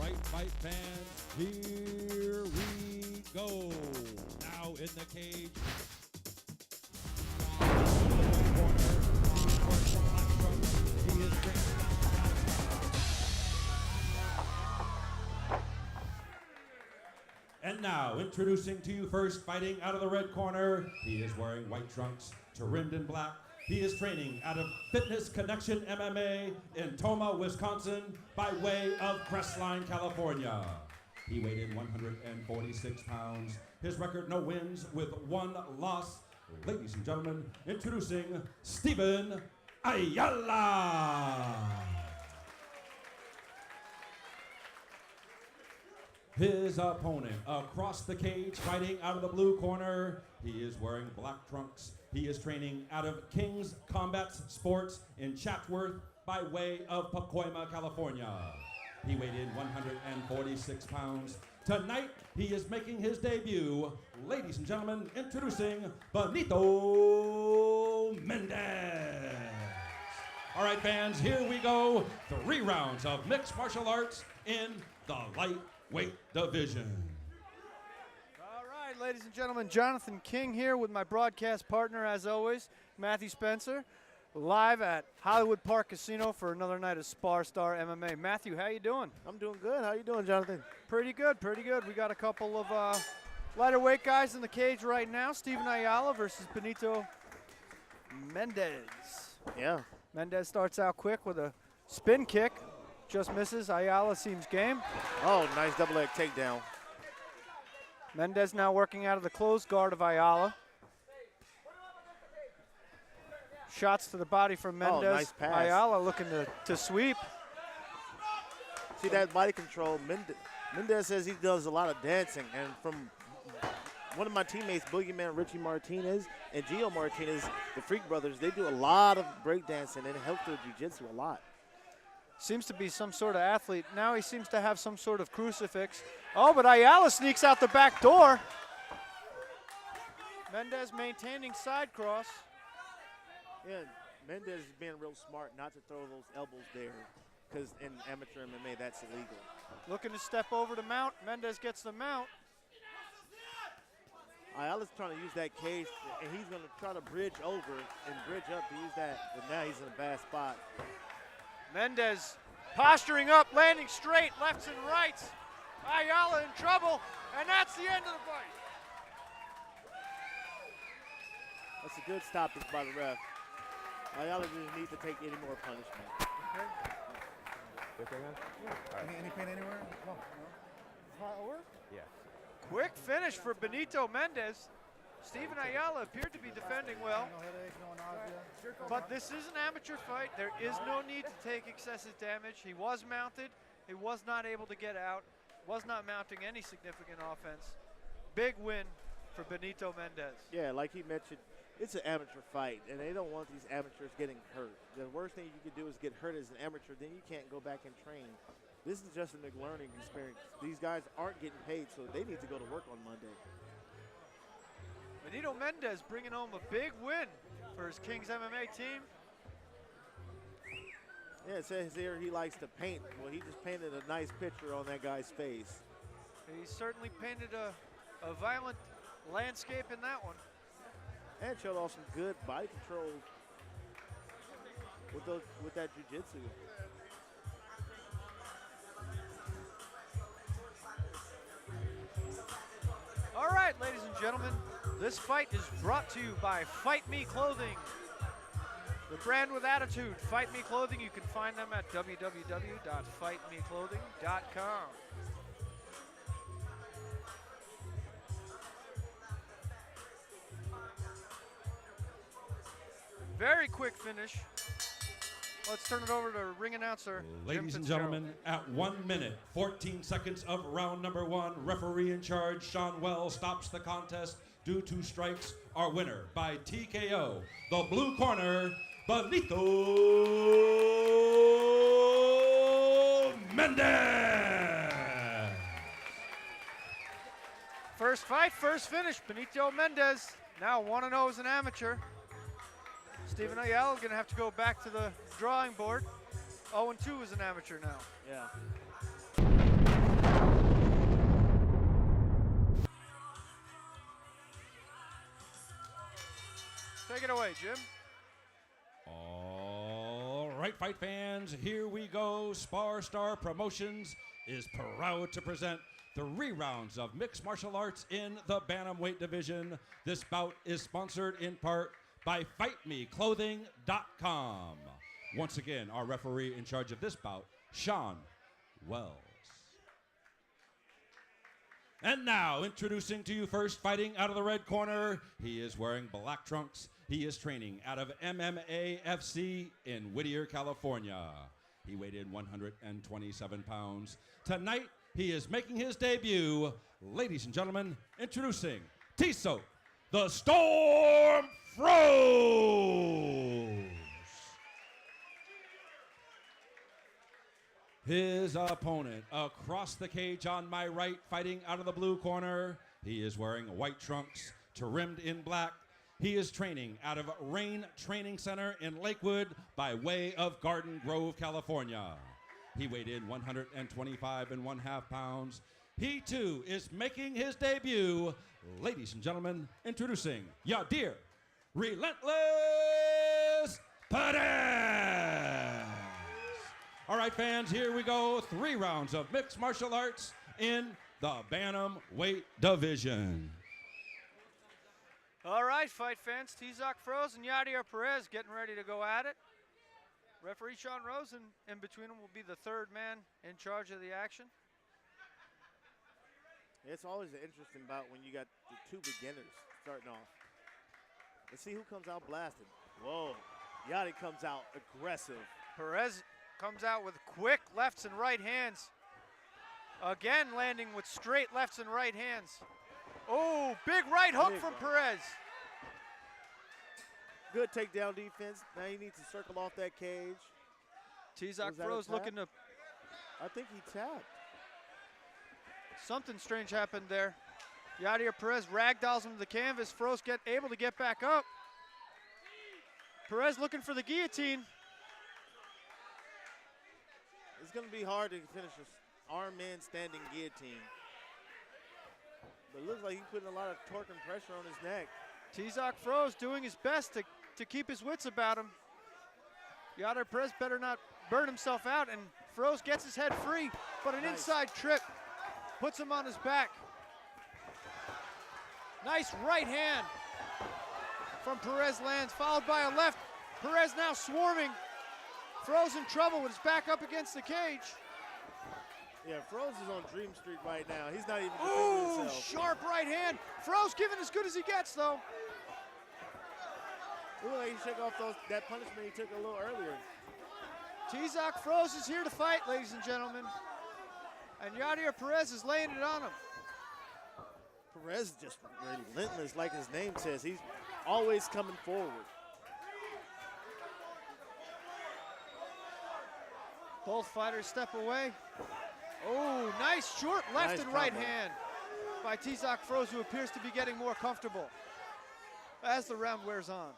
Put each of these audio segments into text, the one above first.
right, fight fans, here we go. Now in the cage. He is and now, introducing to you first, fighting out of the red corner, he is wearing white trunks, trimmed in black. He is training out of Fitness Connection MMA in Tomah, Wisconsin, by way of Crestline, California. He weighed in 146 pounds. His record, no wins with 1 loss. Ladies and gentlemen, introducing Steven Ayala. His opponent across the cage, fighting out of the blue corner. He is wearing black trunks. He is training out of King's Combat Sports in Chatsworth by way of Pacoima, California. He weighed in 146 pounds. Tonight, he is making his debut. Ladies and gentlemen, introducing Benito Mendes. All right, fans, here we go. 3 rounds of mixed martial arts in the lightweight division. All right, ladies and gentlemen, Jonathan King here with my broadcast partner, as always, Matthew Spencer, live at Hollywood Park Casino for another night of Spar Star MMA. Matthew, how you doing? I'm doing good. How you doing, Jonathan? Pretty good, pretty good. We got a couple of lighter weight guys in the cage right now. Steven Ayala versus Benito Mendes. Yeah. Mendes starts out quick with a spin kick. Just misses. Ayala seems game. Oh, nice double leg takedown. Mendes now working out of the closed guard of Ayala. Shots to the body from Mendes. Oh, nice pass. Ayala looking to sweep. See that body control. Mendes says he does a lot of dancing, and from one of my teammates, Boogeyman Richie Martinez and Gio Martinez, the Freak Brothers, they do a lot of breakdancing, and it helps their jiu-jitsu a lot. Seems to be some sort of athlete. Now he seems to have some sort of crucifix. Oh, but Ayala sneaks out the back door. Mendes maintaining side cross. Yeah, Mendes is being real smart not to throw those elbows there, because in amateur MMA, that's illegal. Looking to step over to mount. Mendes gets the mount. Ayala's trying to use that cage, and he's going to try to bridge over and bridge up to use that, but now he's in a bad spot. Mendes posturing up, landing straight, lefts and rights. Ayala in trouble, and that's the end of the fight. That's a good stoppage by the ref. Ayala doesn't need to take any more punishment. Okay. Yeah. Any pain anywhere? No. Hot over? Yes. Quick finish for Benito Mendes. Steven Ayala appeared to be defending well. No headache, no nausea. But this is an amateur fight. There is no need to take excessive damage. He was mounted. He was not able to get out. Was not mounting any significant offense. Big win for Benito Mendes. Yeah, like he mentioned, it's an amateur fight, and they don't want these amateurs getting hurt. The worst thing you could do is get hurt as an amateur, then you can't go back and train. This is just a learning experience. These guys aren't getting paid, so they need to go to work on Monday. Benito Mendes bringing home a big win for his Kings MMA team. Yeah, it says here he likes to paint. Well, he just painted a nice picture on that guy's face. He certainly painted a violent landscape in that one. And showed off some good body control with that jiu-jitsu. All right, ladies and gentlemen, this fight is brought to you by Fight Me Clothing. The brand with attitude, Fight Me Clothing. You can find them at www.fightmeclothing.com. Very quick finish. Let's turn it over to ring announcer. Ladies and gentlemen, at 1 minute, 14 seconds of round number 1, referee in charge, Sean Wells, stops the contest due to strikes. Our winner by TKO, the blue corner, Benito Mendes. First fight, first finish. Benito Mendes, now 1-0 as an amateur. Steven Ayala going to have to go back to the drawing board. 0-2 as an amateur now. Yeah. Take it away, Jim. All right, fight fans, here we go. Spar Star Promotions is proud to present 3 rounds of mixed martial arts in the bantamweight division. This bout is sponsored in part by FightMeClothing.com. Once again, our referee in charge of this bout, Sean Wells. And now, introducing to you first, fighting out of the red corner, he is wearing black trunks. He is training out of MMA FC in Whittier, California. He weighed in 127 pounds. Tonight, he is making his debut. Ladies and gentlemen, introducing Tiso, the Storm Froze. His opponent across the cage on my right, fighting out of the blue corner. He is wearing white trunks, trimmed in black. He is training out of Rain Training Center in Lakewood by way of Garden Grove, California. He weighed in 125.5 pounds. He too is making his debut. Ladies and gentlemen, introducing Yadir Relentless Perez. All right, fans, here we go. 3 rounds of mixed martial arts in the bantamweight division. All right, fight fans. Tizak Froze and Yadir Perez getting ready to go at it. Referee Sean Rosen in between them will be the 3rd man in charge of the action. It's always an interesting bout when you got the 2 beginners starting off. Let's see who comes out blasting. Whoa, Yadi comes out aggressive. Perez comes out with quick lefts and right hands. Again, landing with straight lefts and right hands. Oh, big right hook from Perez. Good takedown defense. Now he needs to circle off that cage. Tizak Froze looking to... I think he tapped. Something strange happened there. Yadir Perez ragdolls him to the canvas. Froze able to get back up. Perez looking for the guillotine. It's going to be hard to finish this arm in standing guillotine. But it looks like he's putting a lot of torque and pressure on his neck. Tizak Froze doing his best to keep his wits about him. Yadir Perez better not burn himself out, and Froze gets his head free, but an inside trip puts him on his back. Nice right hand from Perez lands, followed by a left. Perez now swarming. Froze in trouble with his back up against the cage. Yeah, Froze is on Dream Street right now. He's not even defending himself. Sharp right hand. Froze giving as good as he gets, though. Look like he shook off that punishment he took a little earlier. Tizak Froze is here to fight, ladies and gentlemen. And Yadir Perez is laying it on him. Perez is just relentless, like his name says. He's always coming forward. Both fighters step away. Oh, nice short left and right hand by Tizak Froze, who appears to be getting more comfortable as the round wears on.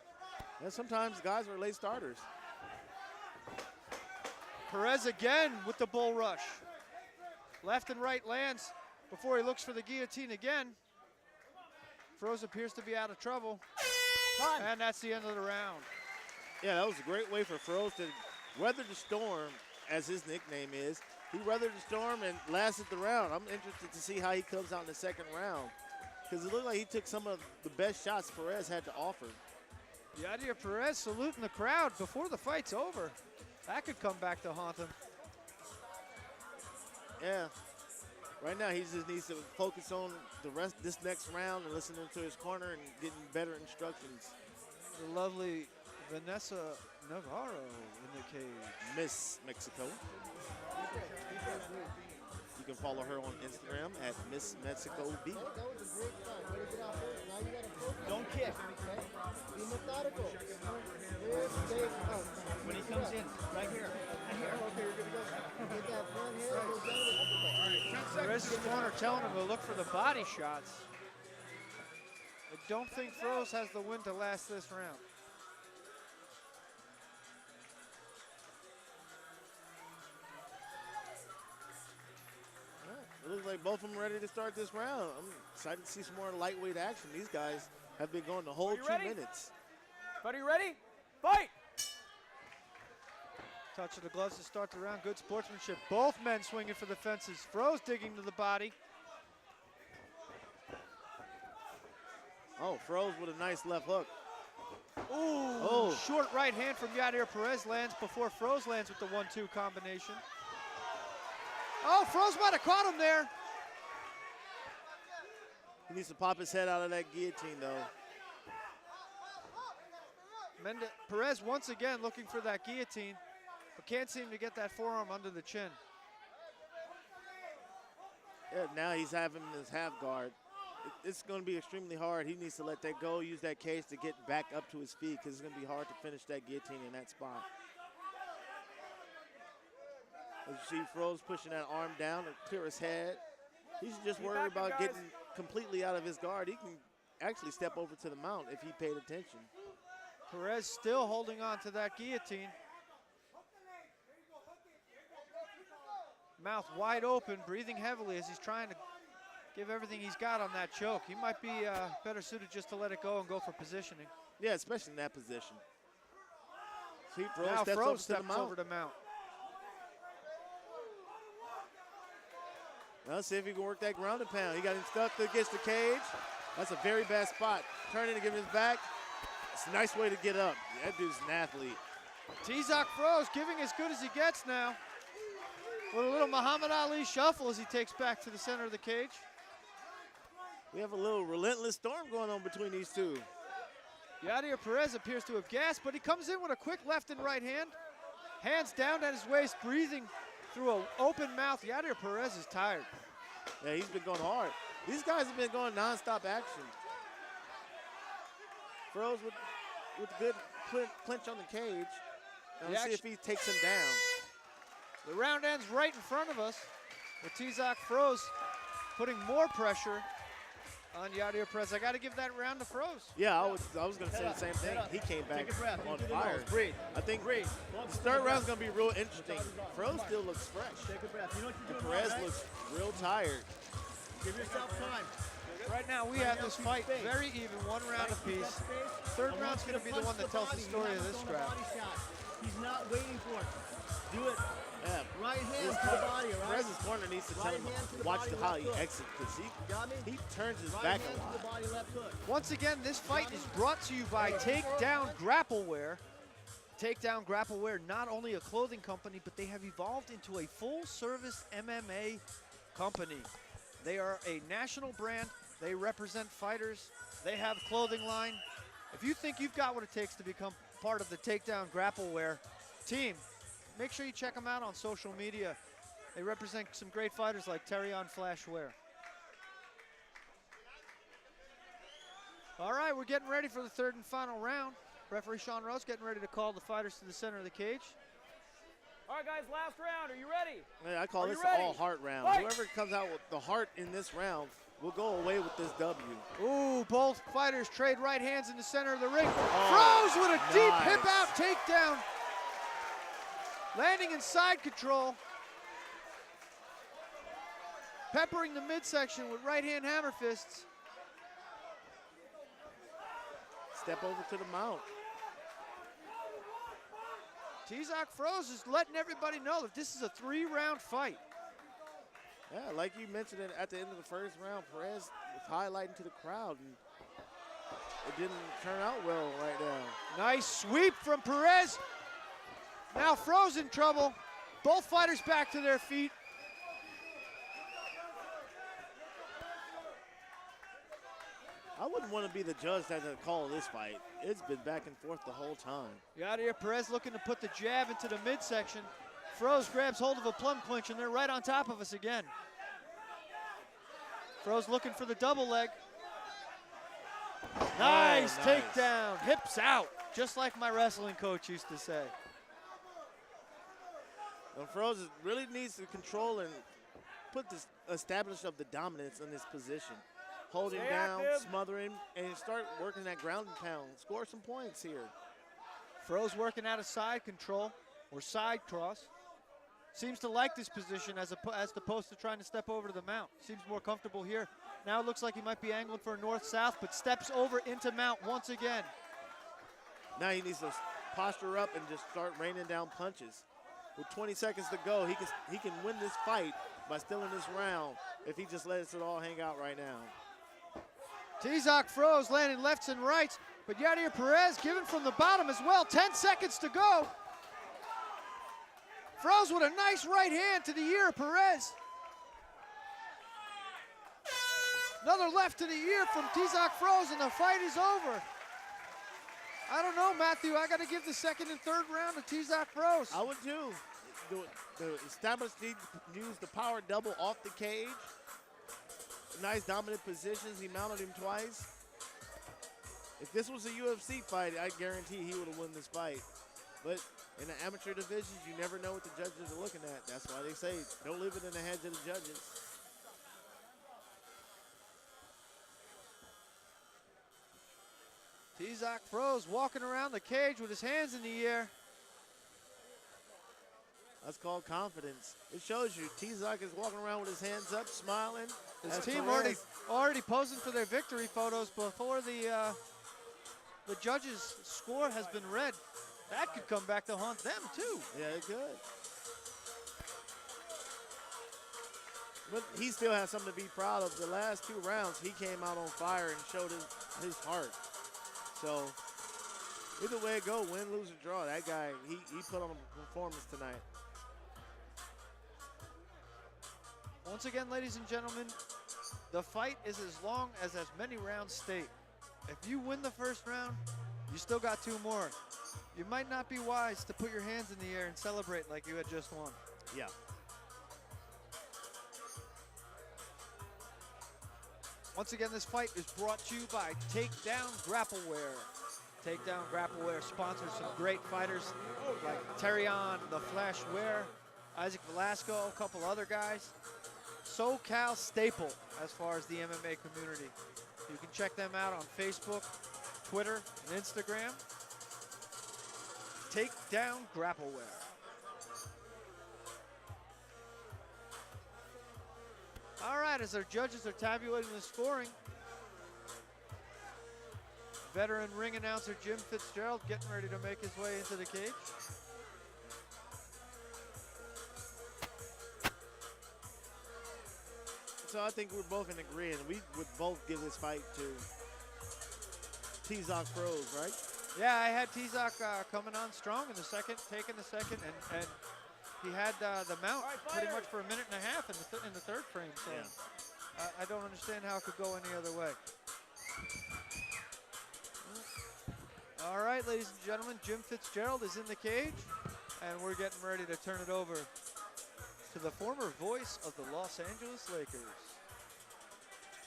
And sometimes guys are late starters. Perez again with the bull rush. Left and right lands before he looks for the guillotine again. Froze appears to be out of trouble. And that's the end of the round. Yeah, that was a great way for Froze to weather the storm, as his nickname is. He weathered the storm and lasted the round. I'm interested to see how he comes out in the 2nd round, because it looked like he took some of the best shots Perez had to offer. Yadir Perez saluting the crowd before the fight's over. That could come back to haunt him. Yeah. Right now, he just needs to focus on this next round and listening to his corner and getting better instructions. The lovely Vanessa Navarro in the cage. Miss Mexico. You can follow her on Instagram at Miss Mexico B. Don't kick. Be methodical. When he comes in, right here. Right here. Okay, you're good to go. Get that front here. Go down. Perez's corner telling him to look for the body shots. I don't think Froze has the wind to last this round. It looks like both of them ready to start this round. I'm excited to see some more lightweight action. These guys have been going the whole 2 minutes. Buddy, ready? Fight! Touch of the gloves to start the round. Good sportsmanship. Both men swinging for the fences. Froze digging to the body. Oh, Froze with a nice left hook. Ooh, short right hand from Yadier Perez lands before Froze lands with the 1-2 combination. Oh, Froze might have caught him there. He needs to pop his head out of that guillotine, though. Perez once again looking for that guillotine, but can't seem to get that forearm under the chin. Yeah, now he's having his half guard. It's going to be extremely hard. He needs to let that go, use that cage to get back up to his feet, because it's going to be hard to finish that guillotine in that spot. As you see Froze pushing that arm down to clear his head. He's just worried about getting completely out of his guard. He can actually step over to the mount if he paid attention. Perez still holding on to that guillotine. Mouth wide open, breathing heavily as he's trying to give everything he's got on that choke. He might be better suited just to let it go and go for positioning. Yeah, especially in that position. See, Now Froze steps over to mount. Now let's see if he can work that ground and pound. He got him stuck against the cage. That's a very bad spot. Turning to give him his back. It's a nice way to get up. That dude's an athlete. Tizak Froze giving as good as he gets now. With a little Muhammad Ali shuffle as he takes back to the center of the cage. We have a little relentless storm going on between these two. Yadier Perez appears to have gasped, but he comes in with a quick left and right hand. Hands down at his waist, breathing through an open mouth. Yadier Perez is tired. Yeah, he's been going hard. These guys have been going nonstop action. Froze with good clinch on the cage. Let's see if he takes him down. The round ends right in front of us with Tizak Froze putting more pressure on Yadier Perez. I got to give that round to Froze. Yeah, I was going to say the same thing. He came back on fire. Breathe. I think the third round's going to be real interesting. Froze still looks fresh. Take a breath. You know what you're And doing Perez wrong, right? looks real tired. Give yourself time. Right now we have this fight very even, one round apiece. Third round's going to be the one that tells the story of this scrap. He's not waiting for it. Do it. Yeah. Right hand to the body, all right? Perez's corner needs to tell him watch how he exits, because he turns his Right back hand a to the lot. body, left hook. Once again, this fight is brought to you by Takedown Grappleware. Takedown Grappleware, not only a clothing company, but they have evolved into a full-service MMA company. They are a national brand. They represent fighters. They have clothing line. If you think you've got what it takes to become part of the Takedown Grappleware team, make sure you check them out on social media. They represent some great fighters like Terry on Flashware. All right, we're getting ready for the third and final round. Referee Sean Rose getting ready to call the fighters to the center of the cage. All right, guys, last round. Are you ready? Yeah, I call this ready? all heart round. Fight! Whoever comes out with the heart in this round will go away with this W. Ooh, both fighters trade right hands in the center of the ring. Froze with a deep nice. hip out takedown. Landing in side control. Peppering the midsection with right hand hammer fists. Step over to the mount. Tizak Froze is letting everybody know that this is a 3-round fight. Yeah, like you mentioned at the end of the first round, Perez was highlighting to the crowd, and it didn't turn out well right now. Nice sweep from Perez. Now Froze in trouble. Both fighters back to their feet. I wouldn't want to be the judge that's going to call this fight. It's been back and forth the whole time. Yadier Perez looking to put the jab into the midsection. Froze grabs hold of a plum clinch, and they're right on top of us again. Froze looking for the double leg. Nice takedown, hips out, just like my wrestling coach used to say. And Froze really needs to control and put this establish of the dominance in this position. Hold him down, smother him, and start working that ground and pound. Score some points here. Froze working out of side control or side cross. Seems to like this position as opposed to trying to step over to the mount. Seems more comfortable here. Now it looks like he might be angling for a north-south, but steps over into mount once again. Now he needs to posture up and just start raining down punches. With 20 seconds to go, he can win this fight by stealing this round if he just lets it all hang out right now. Tizak froze, landing lefts and rights, but Yadier Perez giving from the bottom as well. 10 seconds to go. Froze with a nice right hand to the ear, Perez. Another left to the ear from Tizak Froze, and the fight is over. I don't know, Matthew. I got to give the second and third round to Tizak Froze. I would too. The established need to use the power double off the cage. Nice dominant positions. He mounted him twice. If this was a UFC fight, I guarantee he would have won this fight. But in the amateur divisions, you never know what the judges are looking at. That's why they say don't leave it in the hands of the judges. Tizak Froze walking around the cage with his hands in the air. That's called confidence. It shows you Tizak is walking around with his hands up, smiling. His team already posing for their victory photos before the judges' score has been read. That could come back to haunt them too. Yeah, it could. But he still has something to be proud of. The last 2 rounds, he came out on fire and showed his heart. So either way it go, win, lose, or draw, that guy, he put on a performance tonight. Once again, ladies and gentlemen, the fight is as long as many rounds state. If you win the first round, you still got 2 more. You might not be wise to put your hands in the air and celebrate like you had just won. Yeah. Once again, this fight is brought to you by Takedown Grappleware. Takedown Grappleware sponsors some great fighters like Terrion, The Flash Ware, Isaac Velasco, a couple other guys. SoCal staple as far as the MMA community. You can check them out on Facebook, Twitter, and Instagram. Takedown Grappleware. All right, as our judges are tabulating the scoring, veteran ring announcer Jim Fitzgerald getting ready to make his way into the cage. So I think we're both in agreement. We would both give this fight to Tizak Froze, right? Yeah, I had Tizak coming on strong in the second, taking the second, and he had the mount pretty much for a minute and a half in the third frame. So yeah. I don't understand how it could go any other way. All right, ladies and gentlemen, Jim Fitzgerald is in the cage, and we're getting ready to turn it over to the former voice of the Los Angeles Lakers,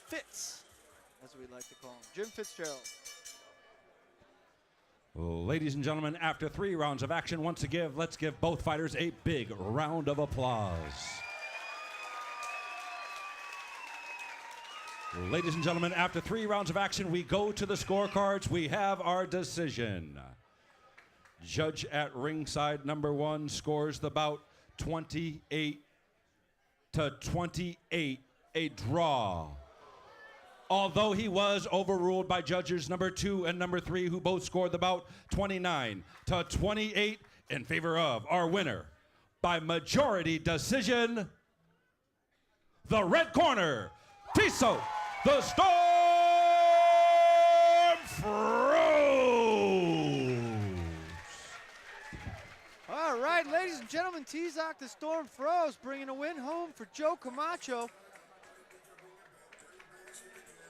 Fitz, as we like to call him, Jim Fitzgerald. Ladies and gentlemen, after 3 rounds of action, let's give both fighters a big round of applause. Ladies and gentlemen, after 3 rounds of action, we go to the scorecards. We have our decision. Judge at ringside number 1 scores the bout 28-28, a draw. Although he was overruled by judges number 2 and number 3, who both scored the bout 29-28 in favor of our winner by majority decision, the red corner, Tiso, the Storm Froze. All right, ladies and gentlemen, Tizak the Storm Froze bringing a win home for Joe Camacho.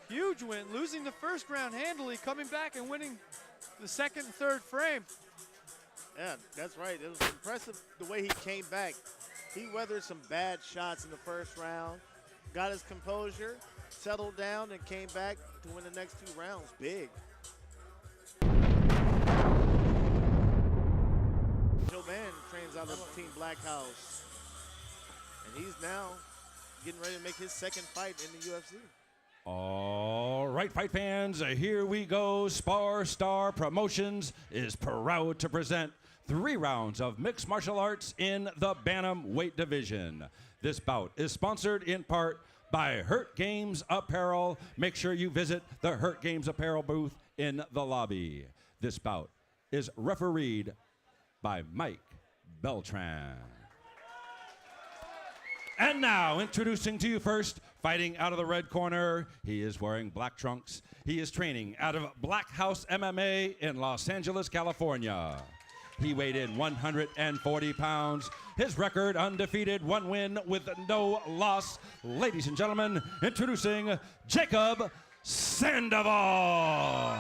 Huge win, losing the first round handily, coming back and winning the second and third frame. Yeah, that's right. It was impressive the way he came back. He weathered some bad shots in the first round, got his composure, settled down, and came back to win the next 2 rounds big. Joe Mann trains out of Team Black House, and he's now getting ready to make his second fight in the UFC. All right, fight fans, here we go. Spar Star Promotions is proud to present 3 rounds of mixed martial arts in the bantamweight division. This bout is sponsored in part by Hurt Games Apparel. Make sure you visit the Hurt Games Apparel booth in the lobby. This bout is refereed by Mike Beltran. And now, introducing to you first, fighting out of the red corner, he is wearing black trunks. He is training out of Black House MMA in Los Angeles, California. He weighed in 140 pounds. His record undefeated, 1 win with no loss. Ladies and gentlemen, introducing Jacob Sandoval.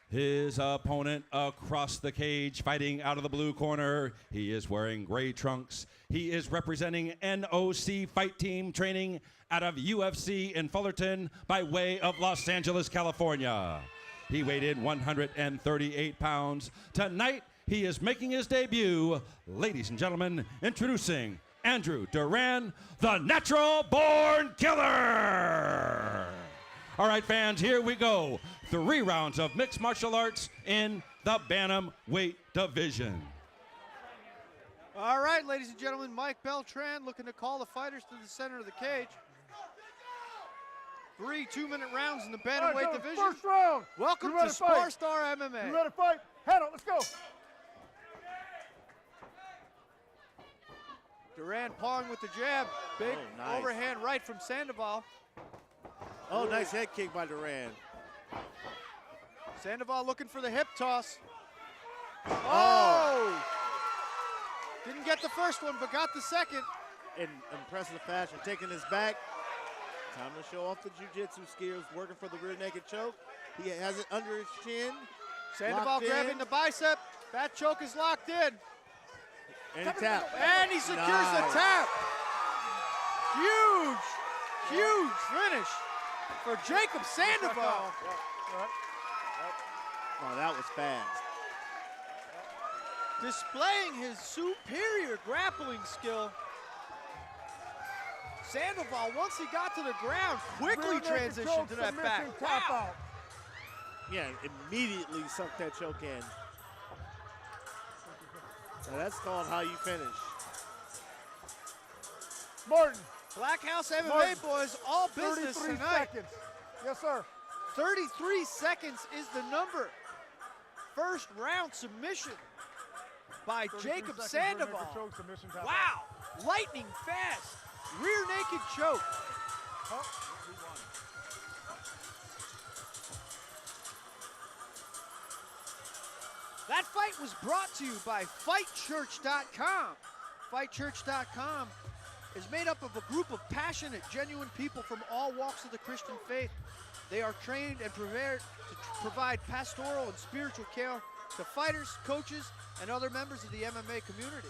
His opponent across the cage, fighting out of the blue corner. He is wearing gray trunks. He is representing NOC Fight Team, training out of UFC in Fullerton by way of Los Angeles, California. He weighed in 138 pounds. Tonight, he is making his debut. Ladies and gentlemen, introducing Andrew Duran, the Natural Born Killer. All right, fans, here we go. 3 rounds of mixed martial arts in the bantamweight division. All right, ladies and gentlemen, Mike Beltran looking to call the fighters to the center of the cage. 3 2-minute rounds in the bantamweight division. First round. Welcome You ready to to fight? Spar Star MMA. You ready to fight? Head on, let's go. Duran pawing with the jab. Big nice. overhand right from Sandoval. Oh, nice head kick by Duran. Sandoval looking for the hip toss. Oh! Didn't get the first one, but got the second. In impressive fashion, taking his back. Time to show off the jiu-jitsu skills, working for the rear naked choke. He has it under his chin. Sandoval Locked grabbing in. the bicep. That choke is locked in. And he tapped. And he secures the Nice. tap. Huge, huge finish for Jacob Sandoval. Oh, that was fast. Displaying his superior grappling skill. Sandoval, once he got to the ground, quickly transitioned to that back. Wow. Yeah, immediately sucked that choke in. Now that's called how you finish. Martin, Black House MMA Martin, boys, all business 33 tonight. seconds. Yes, sir. 33 seconds is the number. First round submission by 33 Jacob seconds, rear naked Sandoval. choke, submission, tap out. Wow, lightning fast. Rear naked choke. That fight was brought to you by FightChurch.com. FightChurch.com is made up of a group of passionate, genuine people from all walks of the Christian faith. They are trained and prepared to provide pastoral and spiritual care to fighters, coaches, and other members of the MMA community.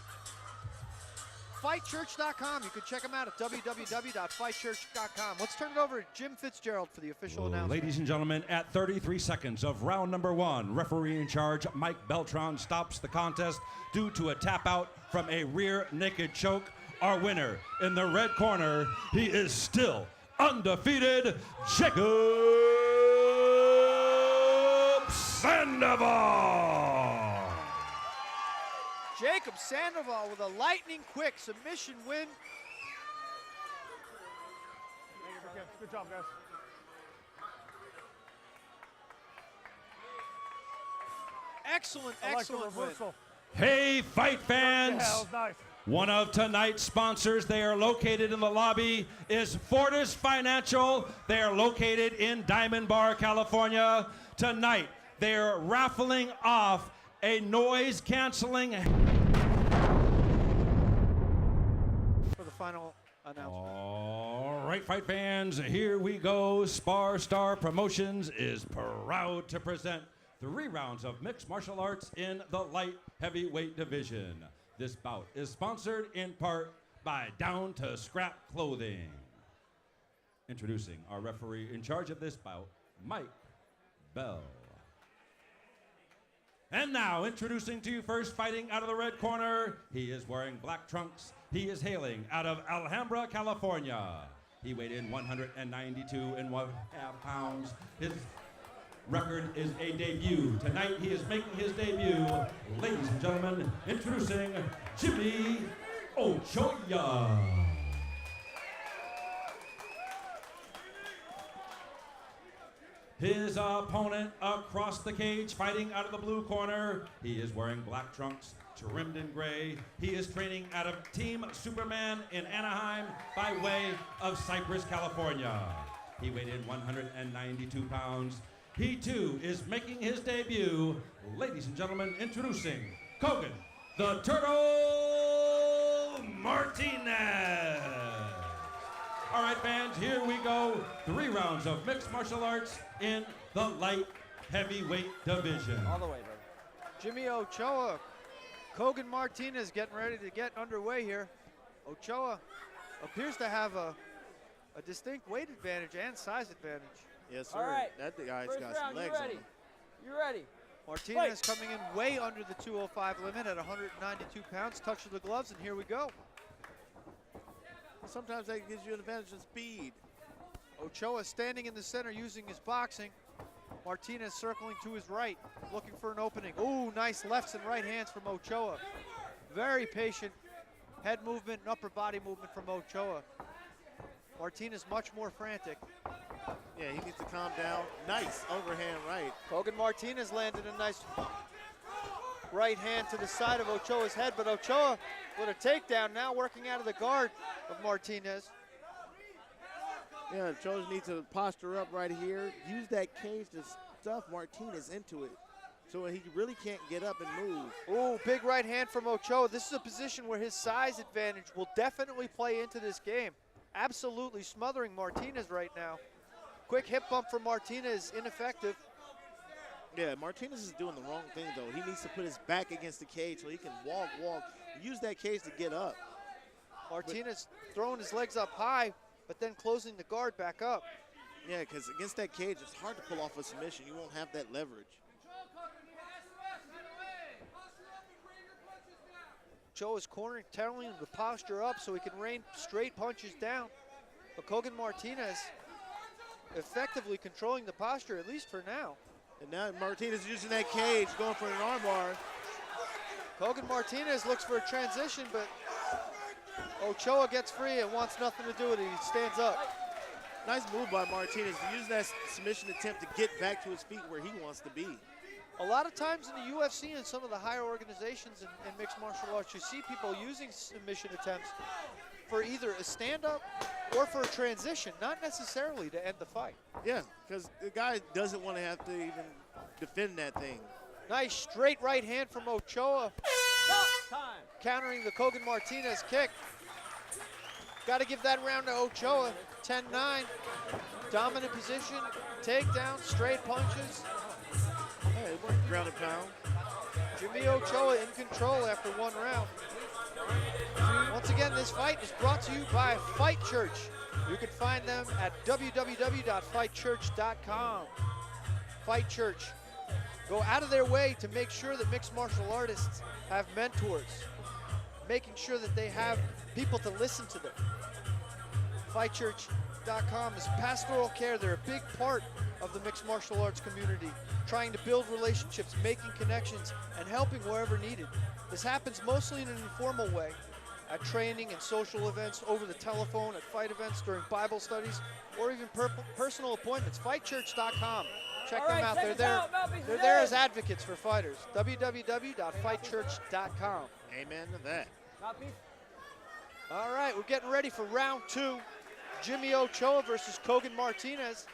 FightChurch.com. You can check them out at www.fightchurch.com. Let's turn it over to Jim Fitzgerald for the official announcement. Ladies and gentlemen, at 33 seconds of round number 1, referee in charge Mike Beltran stops the contest due to a tap out from a rear naked choke. Our winner in the red corner, he is still undefeated, Jacob Sandoval. Jacob Sandoval with a lightning quick submission win. Good job, guys. Excellent, I like the excellent win. reversal. Hey, fight fans. Yeah, that was nice. One of tonight's sponsors, they are located in the lobby, is Fortis Financial. They are located in Diamond Bar, California. Tonight, they're raffling off a noise-canceling. For the final announcement. All right, fight fans, here we go. Spar Star Promotions is proud to present 3 rounds of mixed martial arts in the light heavyweight division. This bout is sponsored in part by Down to Scrap Clothing. Introducing our referee in charge of this bout, Mike Bell. And now, introducing to you first, fighting out of the red corner, he is wearing black trunks. He is hailing out of Alhambra, California. He weighed in 192.5 pounds. His record is a debut. Tonight, he is making his debut. Ladies and gentlemen, introducing Jimmy Ochoa. His opponent across the cage, fighting out of the blue corner. He is wearing black trunks, trimmed in gray. He is training out of Team Superman in Anaheim by way of Cypress, California. He weighed in 192 pounds. He too is making his debut. Ladies and gentlemen, introducing Kogan, the Turtle Martinez. All right, fans, here we go. 3 rounds of mixed martial arts in the light heavyweight division. All the way, brother. Jimmy Ochoa, Kogan Martinez getting ready to get underway here. Ochoa appears to have a distinct weight advantage and size advantage. Yes, sir. All right. That guy's First got round, some legs you on ready? him. You ready? Martinez coming in way under the 205 limit at 192 pounds. Touch of the gloves, and here we go. Sometimes that gives you an advantage in speed. Ochoa standing in the center using his boxing. Martinez circling to his right, looking for an opening. Ooh, nice lefts and right hands from Ochoa. Very patient head movement and upper body movement from Ochoa. Martinez much more frantic. Yeah, he needs to calm down. Nice overhand right. Kogan Martinez landed a nice right hand to the side of Ochoa's head, but Ochoa with a takedown, now working out of the guard of Martinez. Yeah, Ochoa needs to posture up right here. Use that cage to stuff Martinez into it so he really can't get up and move. Ooh, big right hand from Ochoa. This is a position where his size advantage will definitely play into this game. Absolutely smothering Martinez right now. Quick hip bump from Martinez, ineffective. Yeah, Martinez is doing the wrong thing, though. He needs to put his back against the cage so he can walk. Use that cage to get up. Martinez throwing his legs up high, but then closing the guard back up. Yeah, because against that cage, it's hard to pull off a submission. You won't have that leverage. Joe is cornering, telling him to posture up so he can rain straight punches down. But Kogan Martinez effectively controlling the posture, at least for now. And now Martinez is using that cage, going for an armbar. Kogan Martinez looks for a transition, but Ochoa gets free and wants nothing to do with it. He stands up. Nice move by Martinez to use that submission attempt to get back to his feet where he wants to be. A lot of times in the UFC and some of the higher organizations in mixed martial arts, you see people using submission attempts for either a stand-up or for a transition, not necessarily to end the fight. Yeah, because the guy doesn't want to have to even defend that thing. Nice straight right hand from Ochoa. Stop time. Countering the Kogan Martinez kick. Got to give that round to Ochoa. 10-9. Dominant position. Takedown. Straight punches. Hey, it worked ground and pound. Jimmy Ochoa in control after 1 round. Once again, this fight is brought to you by Fight Church. You can find them at www.fightchurch.com. Fight Church. Go out of their way to make sure that mixed martial artists have mentors, making sure that they have people to listen to them. FightChurch.com is pastoral care. They're a big part of the mixed martial arts community, trying to build relationships, making connections, and helping wherever needed. This happens mostly in an informal way, at training and social events, over the telephone, at fight events, during Bible studies, or even personal appointments. FightChurch.com. Check them out. They're there as advocates for fighters. www.fightchurch.com. Amen to that. All right, we're getting ready for round 2. Jimmy Ochoa versus Kogan Martinez.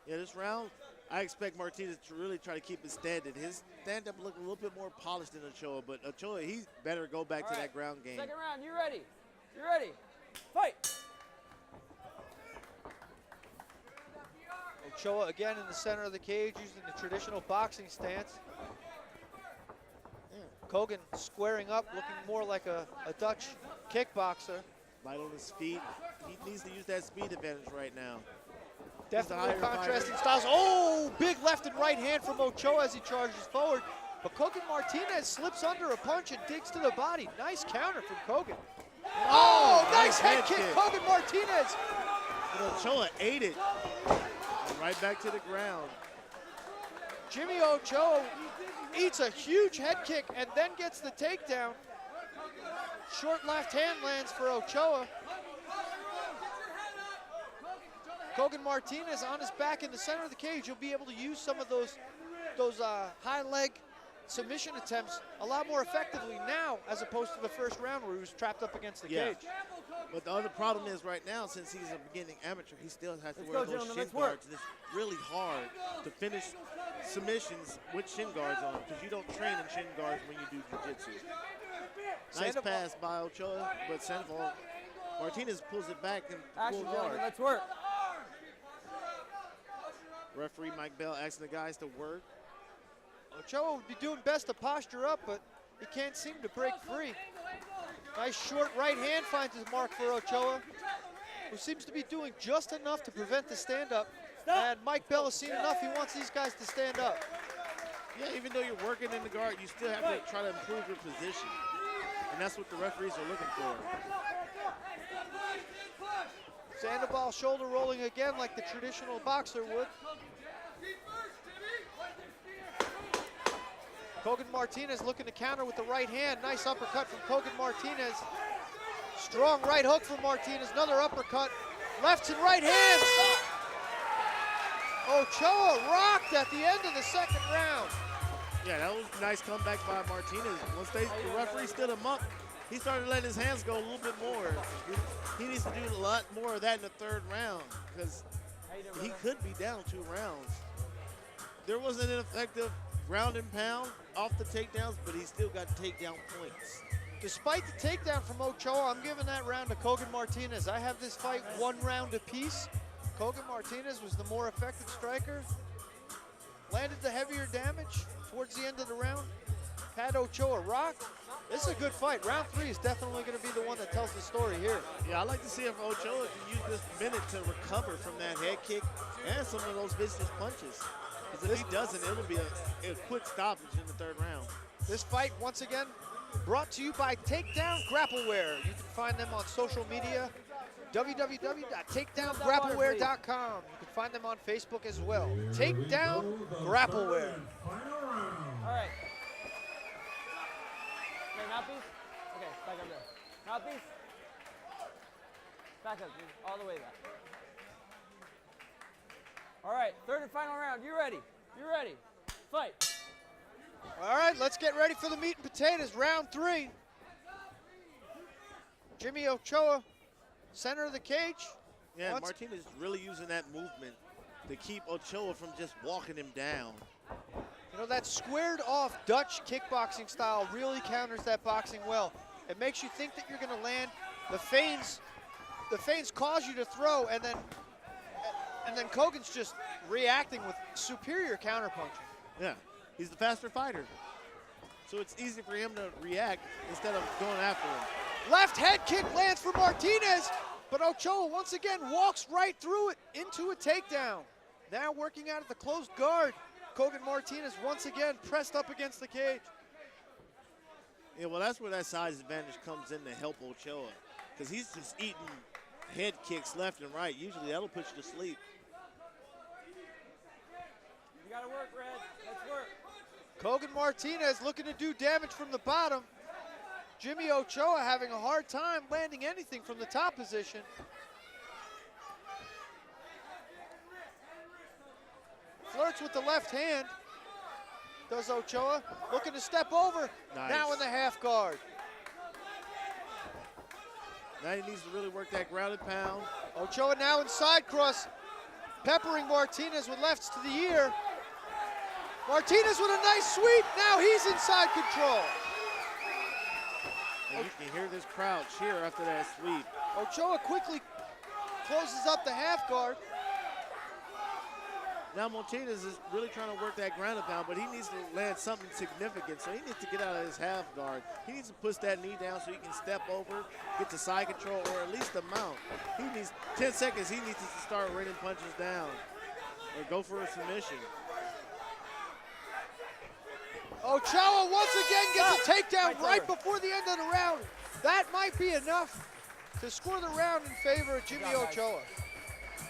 Yeah, this round, I expect Martinez to really try to keep his standard. His stand-up look a little bit more polished than Ochoa, but Ochoa, he better go back to that ground game. Second round, you ready? You ready? Fight! Ochoa again in the center of the cage using the traditional boxing stance. Kogan squaring up, looking more like a Dutch kickboxer. Light on his feet. He needs to use that speed advantage right now. Definitely contrasting styles. Oh, big left and right hand from Ochoa as he charges forward. But Kogan Martinez slips under a punch and digs to the body. Nice counter from Kogan. Oh, nice head kick, Kogan Martinez. And Ochoa ate it. And right back to the ground. Jimmy Ochoa eats a huge head kick and then gets the takedown. Short left hand lands for Ochoa. Kogan Martinez on his back in the center of the cage. You'll be able to use some of those high leg submission attempts a lot more effectively now as opposed to the first round where he was trapped up against the cage. But the other problem is right now, since he's a beginning amateur, he still has to wear those shin guards. And it's really hard to finish submissions with shin guards on because you don't train in shin guards when you do jiu-jitsu. Nice pass by Ochoa, but Sandoval, Martinez pulls it back and full guard. Let's work. Referee Mike Bell asking the guys to work. Ochoa would be doing best to posture up, but he can't seem to break free. Nice short right hand finds his mark for Ochoa, who seems to be doing just enough to prevent the stand-up. And Mike Bell has seen enough. He wants these guys to stand up. Yeah, even though you're working in the guard, you still have to try to improve your position. And that's what the referees are looking for. Sandoval shoulder rolling again like the traditional boxer would. Kogan Martinez looking to counter with the right hand. Nice uppercut from Kogan Martinez. Strong right hook from Martinez. Another uppercut. Lefts and right hands. Ochoa rocked at the end of the second round. Yeah, that was a nice comeback by Martinez. Once the referee stood him up, he started letting his hands go a little bit more. He needs to do a lot more of that in the third round because he could be down 2 rounds. There wasn't an effective ground and pound off the takedowns, but he still got takedown points. Despite the takedown from Ochoa, I'm giving that round to Kogan Martinez. I have this fight 1 round apiece. Kogan Martinez was the more effective striker. Landed the heavier damage towards the end of the round. Had Ochoa rocked. This is a good fight. Round 3 is definitely going to be the one that tells the story here. Yeah, I'd like to see if Ochoa can use this minute to recover from that head kick and some of those vicious punches. Because if he doesn't, it'll be a quick stoppage in the third round. This fight, once again, brought to you by Takedown Grappleware. You can find them on social media, www.takedowngrappleware.com. You can find them on Facebook as well. Takedown Grappleware. All right. Okay, mouthpiece. Okay, back up there. Mouthpiece. Back up, dude. All the way back. All right, third and final round. You ready? You ready? Fight. All right, let's get ready for the meat and potatoes. Round 3. Jimmy Ochoa, center of the cage. Yeah, Martinez is really using that movement to keep Ochoa from just walking him down. You know, that squared off Dutch kickboxing style really counters that boxing well. It makes you think that you're going to land. The feints cause you to throw, and then Kogan's just reacting with superior counterpunching. Yeah, he's the faster fighter. So it's easy for him to react instead of going after him. Left head kick lands for Martinez, but Ochoa once again walks right through it into a takedown. Now working out at the closed guard. Kogan Martinez once again pressed up against the cage. Yeah, well, that's where that size advantage comes in to help Ochoa, because he's just eating head kicks left and right. Usually that'll put you to sleep. You gotta work, Red. Let's work. Kogan Martinez looking to do damage from the bottom. Jimmy Ochoa having a hard time landing anything from the top position. Flirts with the left hand. Does Ochoa. Looking to step over. Nice. Now in the half guard. Now he needs to really work that grounded pound. Ochoa now in side cross. Peppering Martinez with lefts to the ear. Martinez with a nice sweep. Now he's inside control. And you can hear this crowd cheer after that sweep. Ochoa quickly closes up the half guard. Now Martinez is really trying to work that grounded pound, but he needs to land something significant, so he needs to get out of his half guard. He needs to push that knee down so he can step over, get to side control, or at least the mount. He needs 10 seconds, he needs to start raining punches down or go for a submission. Ochoa once again gets a takedown right before the end of the round. That might be enough to score the round in favor of Jimmy Ochoa.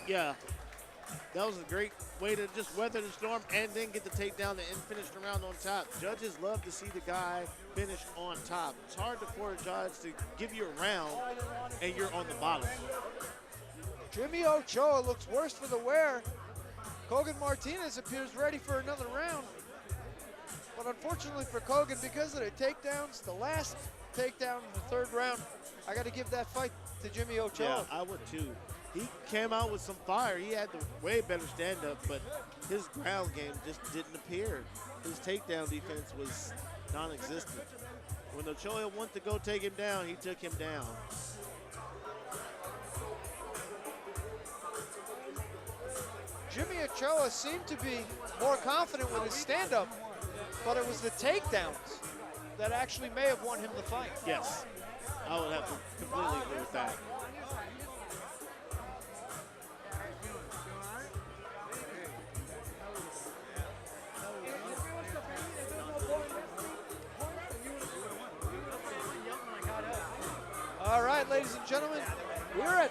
Yeah, that was a great way to just weather the storm and then get the takedown and finish the round on top. Judges love to see the guy finish on top. It's hard for a judge to give you a round and you're on the bottom. Jimmy Ochoa looks worse for the wear. Kogan Martinez appears ready for another round. But unfortunately for Kogan, because of the takedowns, the last takedown in the third round, I got to give that fight to Jimmy Ochoa. Yeah, I would too. He came out with some fire. He had the way better stand-up, but his ground game just didn't appear. His takedown defense was non-existent. When Ochoa went to go take him down, he took him down. Jimmy Ochoa seemed to be more confident with his stand-up, but it was the takedowns that actually may have won him the fight. Yes, I would have to completely agree with that. All right, ladies and gentlemen, we're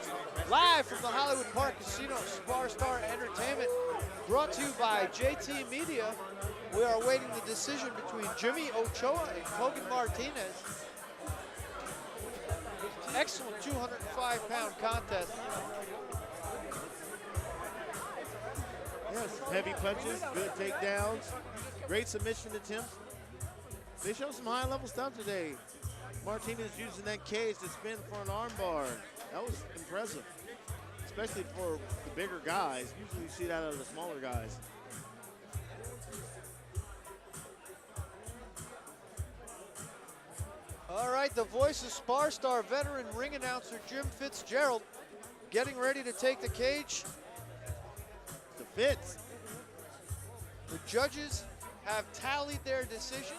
live from the Hollywood Park Casino, Spar Star Entertainment, brought to you by JT Media. We are awaiting the decision between Jimmy Ochoa and Kogan Martinez. Excellent 205-pound contest. Yes, heavy punches, good takedowns, great submission attempts. They showed some high-level stuff today. Martinez using that cage to spin for an armbar. That was impressive, especially for the bigger guys. Usually you see that out of the smaller guys. All right, the voice of Spar Star veteran ring announcer Jim Fitzgerald getting ready to take the cage. The Fitz. The judges have tallied their decision.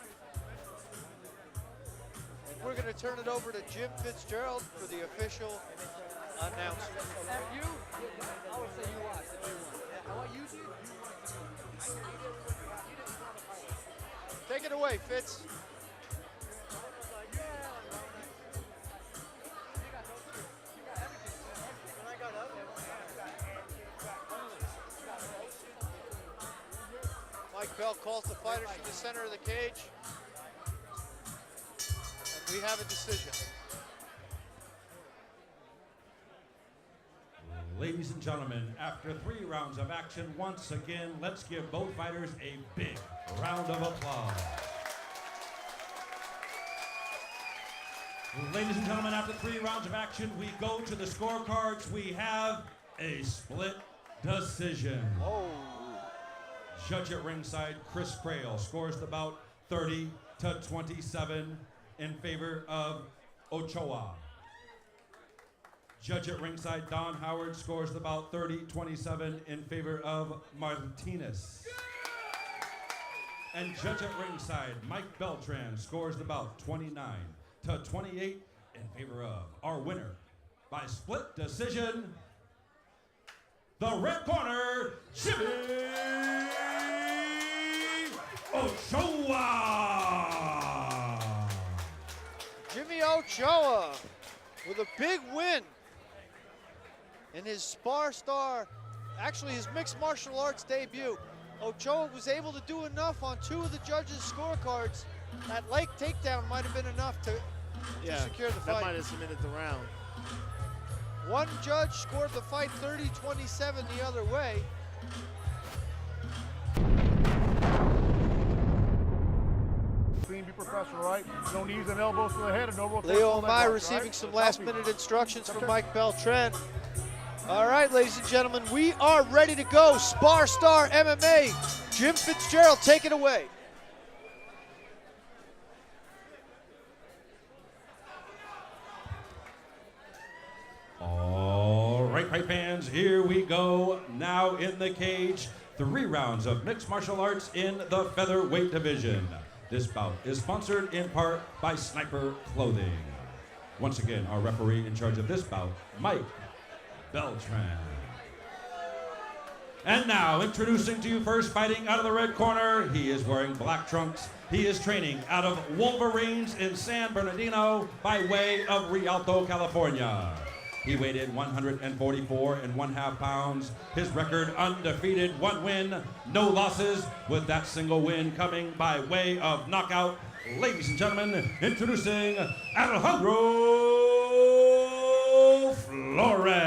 And we're going to turn it over to Jim Fitzgerald for the official announcement. You? I would say you watch. I want you to. Take it away, Fitz. Mike Bell calls the fighters to the center of the cage. And we have a decision. Ladies and gentlemen, after 3 rounds of action, once again, let's give both fighters a big round of applause. Ladies and gentlemen, after 3 rounds of action, we go to the scorecards. We have a split decision. Oh. Judge at ringside, Chris Crail, scores the bout 30-27 in favor of Ochoa. Judge at ringside, Don Howard, scores the bout 30-27 in favor of Martinez. And judge at ringside, Mike Beltran, scores the bout 29-28 in favor of our winner by split decision, the red corner, Jimmy Ochoa. Jimmy Ochoa with a big win in his Spar Star, actually his mixed martial arts debut. Ochoa was able to do enough on 2 of the judges' scorecards. That late takedown might have been enough to secure the fight. That might have submitted the round. One judge scored the fight 30-27 the other way. Be professional, right? No knees and elbows to the head and no rotation. Leo Imai receiving some last-minute instructions from Mike Beltran. All right, ladies and gentlemen, we are ready to go. Spar Star MMA. Jim Fitzgerald, take it away. All right, fight fans, here we go. Now in the cage, 3 rounds of mixed martial arts in the featherweight division. This bout is sponsored in part by Sniper Clothing. Once again, our referee in charge of this bout, Mike Beltran. And now, introducing to you first, fighting out of the red corner, he is wearing black trunks. He is training out of Wolverines in San Bernardino by way of Rialto, California. He weighed in 144.5 pounds. His record undefeated, 1 win, no losses, with that single win coming by way of knockout. Ladies and gentlemen, introducing Alejandro Flores.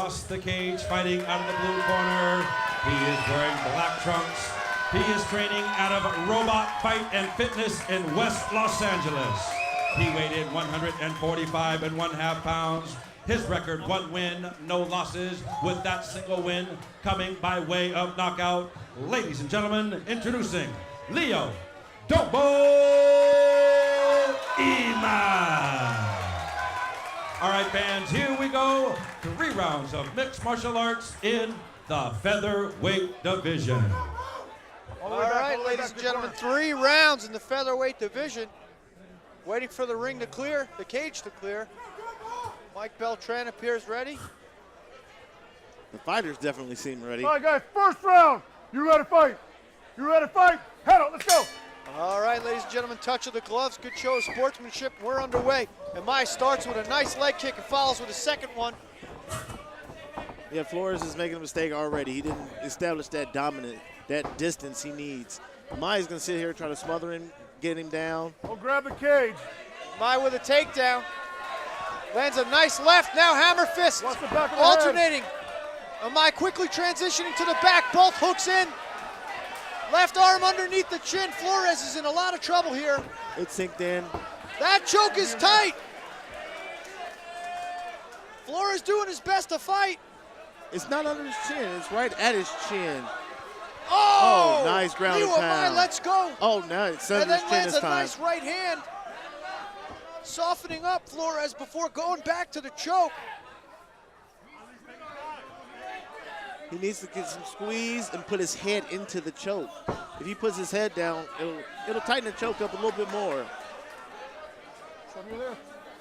across the cage, fighting out of the blue corner. He is wearing black trunks. He is training out of Robot Fight and Fitness in West Los Angeles. He weighed in 145.5 pounds. His record, 1 win, no losses, with that single win coming by way of knockout. Ladies and gentlemen, introducing Leo Dobo Imai. All right, fans, here we go. 3 rounds of mixed martial arts in the featherweight division. All right, ladies and gentlemen, 3 rounds in the featherweight division. Waiting for the ring to clear, the cage to clear. Mike Beltran appears ready. The fighters definitely seem ready. All right, guys, first round. You ready to fight? You ready to fight? Head up, let's go. All right, ladies and gentlemen, touch of the gloves. Good show of sportsmanship. We're underway. Imai starts with a nice leg kick and follows with a second one. Yeah, Flores is making a mistake already. He didn't establish that distance he needs. Imai is going to sit here and try to smother him, get him down. Oh, grab the cage. Imai with a takedown. Lands a nice left, now hammer fist. Watch the back of the alternating. Imai quickly transitioning to the back, both hooks in. Left arm underneath the chin. Flores is in a lot of trouble here. It sinked in. That choke is tight. Flores doing his best to fight. It's not under his chin, it's right at his chin. Oh, nice ground and Leo pound. Imai lets go. Oh, no, it's under And his then chin lands this a time. nice right hand. Softening up Flores before going back to the choke. He needs to get some squeeze and put his head into the choke. If he puts his head down, it'll tighten the choke up a little bit more.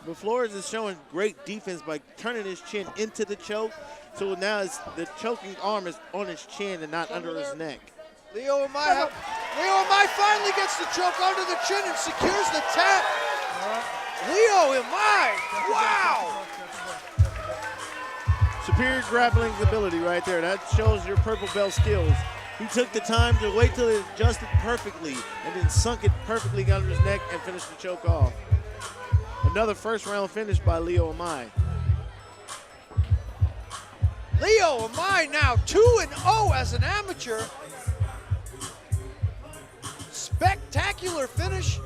But Flores is showing great defense by turning his chin into the choke. So now the choking arm is on his chin and not under his neck. Leo Imai finally gets the choke under the chin and secures the tap. Leo Imai, wow! Superior grappling ability right there. That shows your purple belt skills. He took the time to wait till it adjusted perfectly and then sunk it perfectly under his neck and finished the choke off. Another first round finish by Leo Imai. Leo Imai now 2-0 as an amateur. Spectacular finish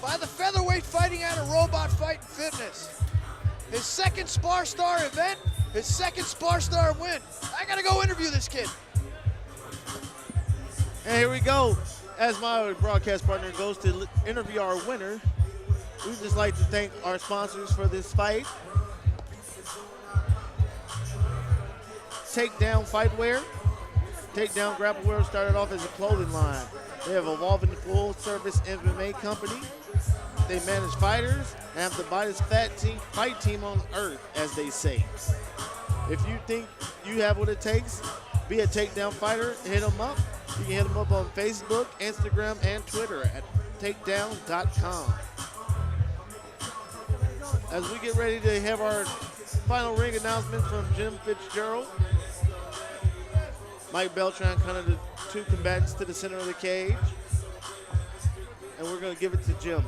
by the featherweight fighting out of Robot Fight and Fitness. His second Spar Star event, his second Spar Star win. I gotta go interview this kid. And here we go. As my broadcast partner goes to interview our winner, we'd just like to thank our sponsors for this fight. Takedown Fightwear. Takedown Grappleware started off as a clothing line. They have evolved into a full-service MMA company. They manage fighters and have the biggest fight team on earth, as they say. If you think you have what it takes, be a takedown fighter, hit them up. You can hit them up on Facebook, Instagram, and Twitter at takedown.com. As we get ready to have our final ring announcement from Jim Fitzgerald, Mike Beltran, kind of the 2 combatants to the center of the cage. And we're going to give it to Jim.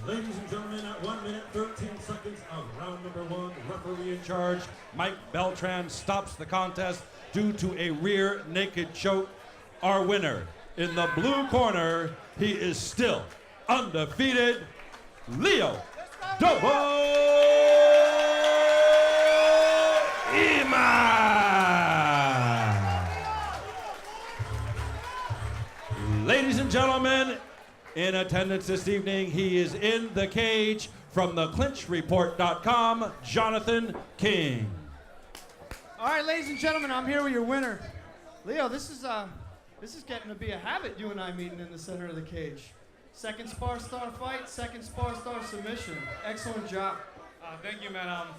Ladies and gentlemen, at 1 minute, 13 seconds of round number 1, referee in charge, Mike Beltran stops the contest due to a rear naked choke. Our winner in the blue corner, he is still undefeated, Leo Dobo Imai. Ladies and gentlemen, in attendance this evening, he is in the cage from the ClinchReport.com, Jonathan King. All right, ladies and gentlemen, I'm here with your winner. Leo, this is getting to be a habit, you and I meeting in the center of the cage. Second Spar Star fight, second Spar Star submission. Excellent job. Thank you, man. I'm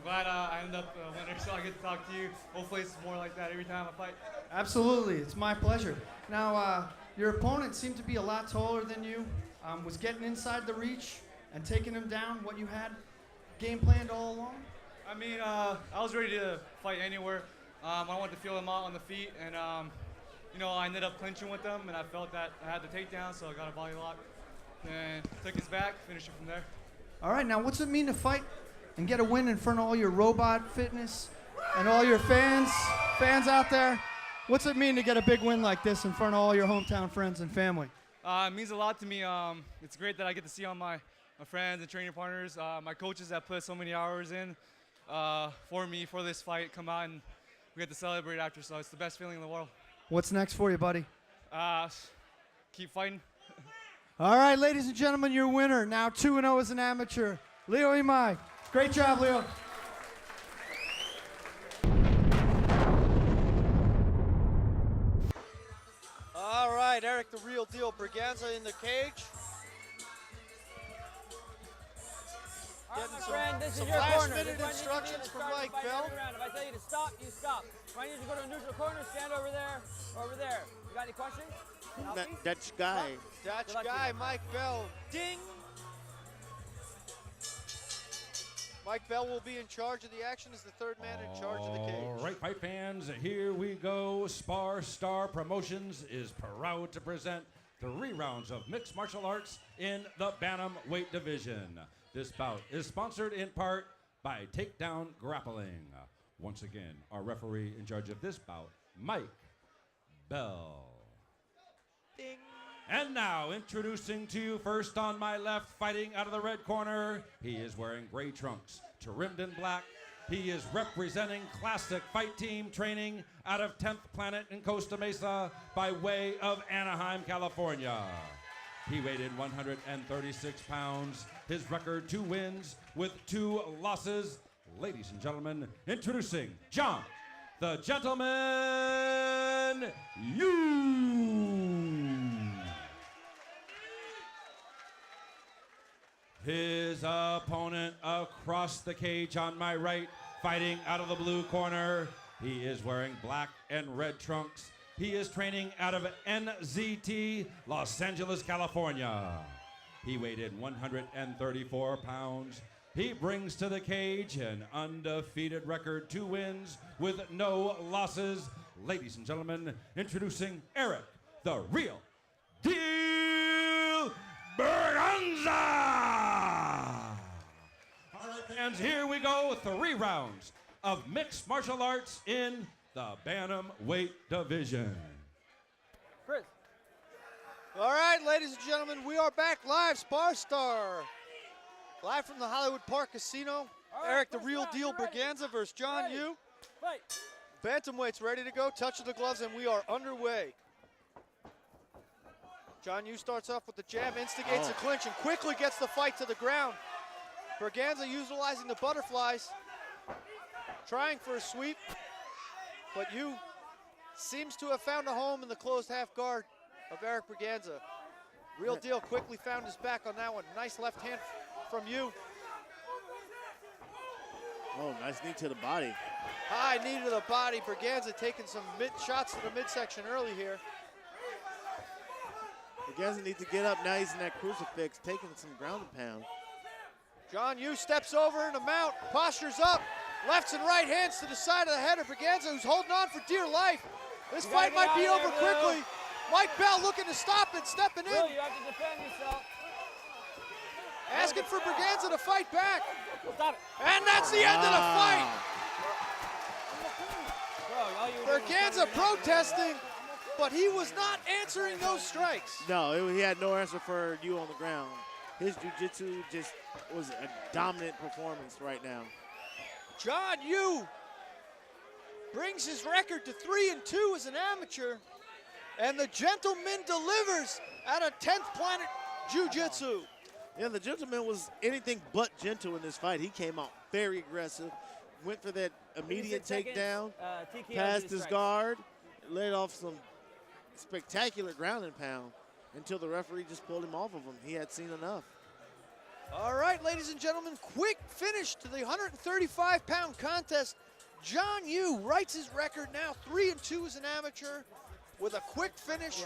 glad I ended up a winner, so I get to talk to you. Hopefully it's more like that every time I fight. Absolutely, it's my pleasure. Now, your opponent seemed to be a lot taller than you, was getting inside the reach and taking him down. What you had game planned all along? I mean, I was ready to fight anywhere. I wanted to feel him out on the feet, and I ended up clinching with them, and I felt that I had the takedown, so I got a body lock. And took his back, finished it from there. All right, now what's it mean to fight and get a win in front of all your robot fitness and all your fans out there? What's it mean to get a big win like this in front of all your hometown friends and family? It means a lot to me. It's great that I get to see all my friends and training partners, my coaches that put so many hours in for me, for this fight, come out and we get to celebrate after, so it's the best feeling in the world. What's next for you, buddy? Keep fighting. All right, ladies and gentlemen, your winner, now 2-0 as an amateur, Leo Imai. Great job, Leo. All right, Eric, the real deal, Briganza in the cage. Getting some last-minute instructions from Mike Bell. If I tell you to stop, you stop. If I need you to go to a neutral corner, stand over there, over there. You got any questions? Dutch guy. Dutch guy, Mike Bell. Ding! Mike Bell will be in charge of the action as the third man in charge of the cage. All right, fight fans, here we go. Spar Star Promotions is proud to present 3 rounds of mixed martial arts in the bantamweight division. This bout is sponsored in part by Takedown Grappling. Once again, our referee in charge of this bout, Mike Bell. Ding. And now, introducing to you first on my left, fighting out of the red corner, he is wearing gray trunks, trimmed in black. He is representing Classic Fight Team training out of 10th Planet in Costa Mesa by way of Anaheim, California. He weighed in 136 pounds. His record, 2 wins with 2 losses. Ladies and gentlemen, introducing John, the Gentleman, Ewing. His opponent across the cage on my right, fighting out of the blue corner. He is wearing black and red trunks. He is training out of NZT, Los Angeles, California. He weighed in 134 pounds. He brings to the cage an undefeated record, 2 wins with no losses. Ladies and gentlemen, introducing Eric, the real deal Briganza. All right, fans, here we go. 3 rounds of mixed martial arts in the bantamweight division. Chris. All right, ladies and gentlemen, we are back live, Spar Star. Live from the Hollywood Park Casino. All right, Eric, the first real round, deal you ready? Briganza versus John Ready. Yu. Fight. Bantamweight's ready to go. Touch of the gloves, and we are underway. John Yu starts off with the jab, instigates a clinch, and quickly gets the fight to the ground. Briganza utilizing the butterflies, trying for a sweep, but Yu seems to have found a home in the closed half guard of Eric Briganza. Real deal quickly found his back on that one. Nice left hand from Yu. Oh, nice knee to the body. High knee to the body. Briganza taking some shots to the midsection early here. Briganza needs to get up. Now he's in that crucifix, taking some ground and pound. John Yu steps over in a mount, postures up. Lefts and right hands to the side of the head of Briganza, who's holding on for dear life. This fight might be over quickly. Mike Bell looking to stop it, stepping in. Bill, you have to defend yourself. Asking for Briganza to fight back. Stop it. And that's the end of the fight. Bro, all you Briganza protesting, but he was not answering those strikes. No, he had no answer for Yu on the ground. His jiu-jitsu just was a dominant performance right now. John Yu brings his record to 3-2 as an amateur, and the gentleman delivers at a 10th Planet Jiu-Jitsu. Yeah, the gentleman was anything but gentle in this fight. He came out very aggressive, went for that immediate takedown, passed his guard, laid off some spectacular ground and pound until the referee just pulled him off of him. He had seen enough. All right, ladies and gentlemen, quick finish to the 135-pound contest. John Yu writes his record now 3-2 as an amateur with a quick finish.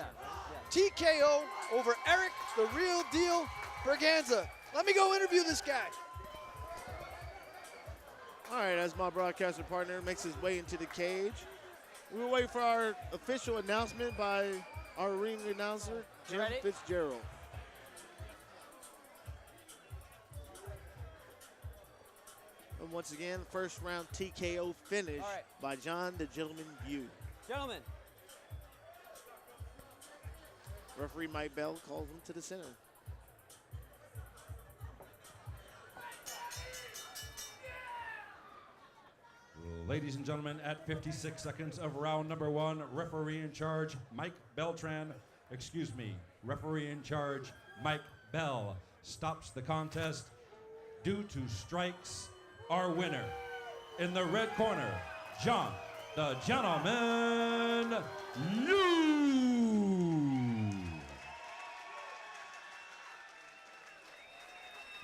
TKO over Eric, the real deal Briganza. Let me go interview this guy. All right, as my broadcaster partner makes his way into the cage, We'll wait for our official announcement by our ring announcer, Jim ready? Fitzgerald. And once again, first round TKO finish All right. by John the Gentleman View. Gentlemen, Referee Mike Bell calls him to the center. Ladies and gentlemen, at 56 seconds of round number 1, referee in charge, referee in charge, Mike Bell, stops the contest due to strikes. Our winner in the red corner, John the Gentleman New.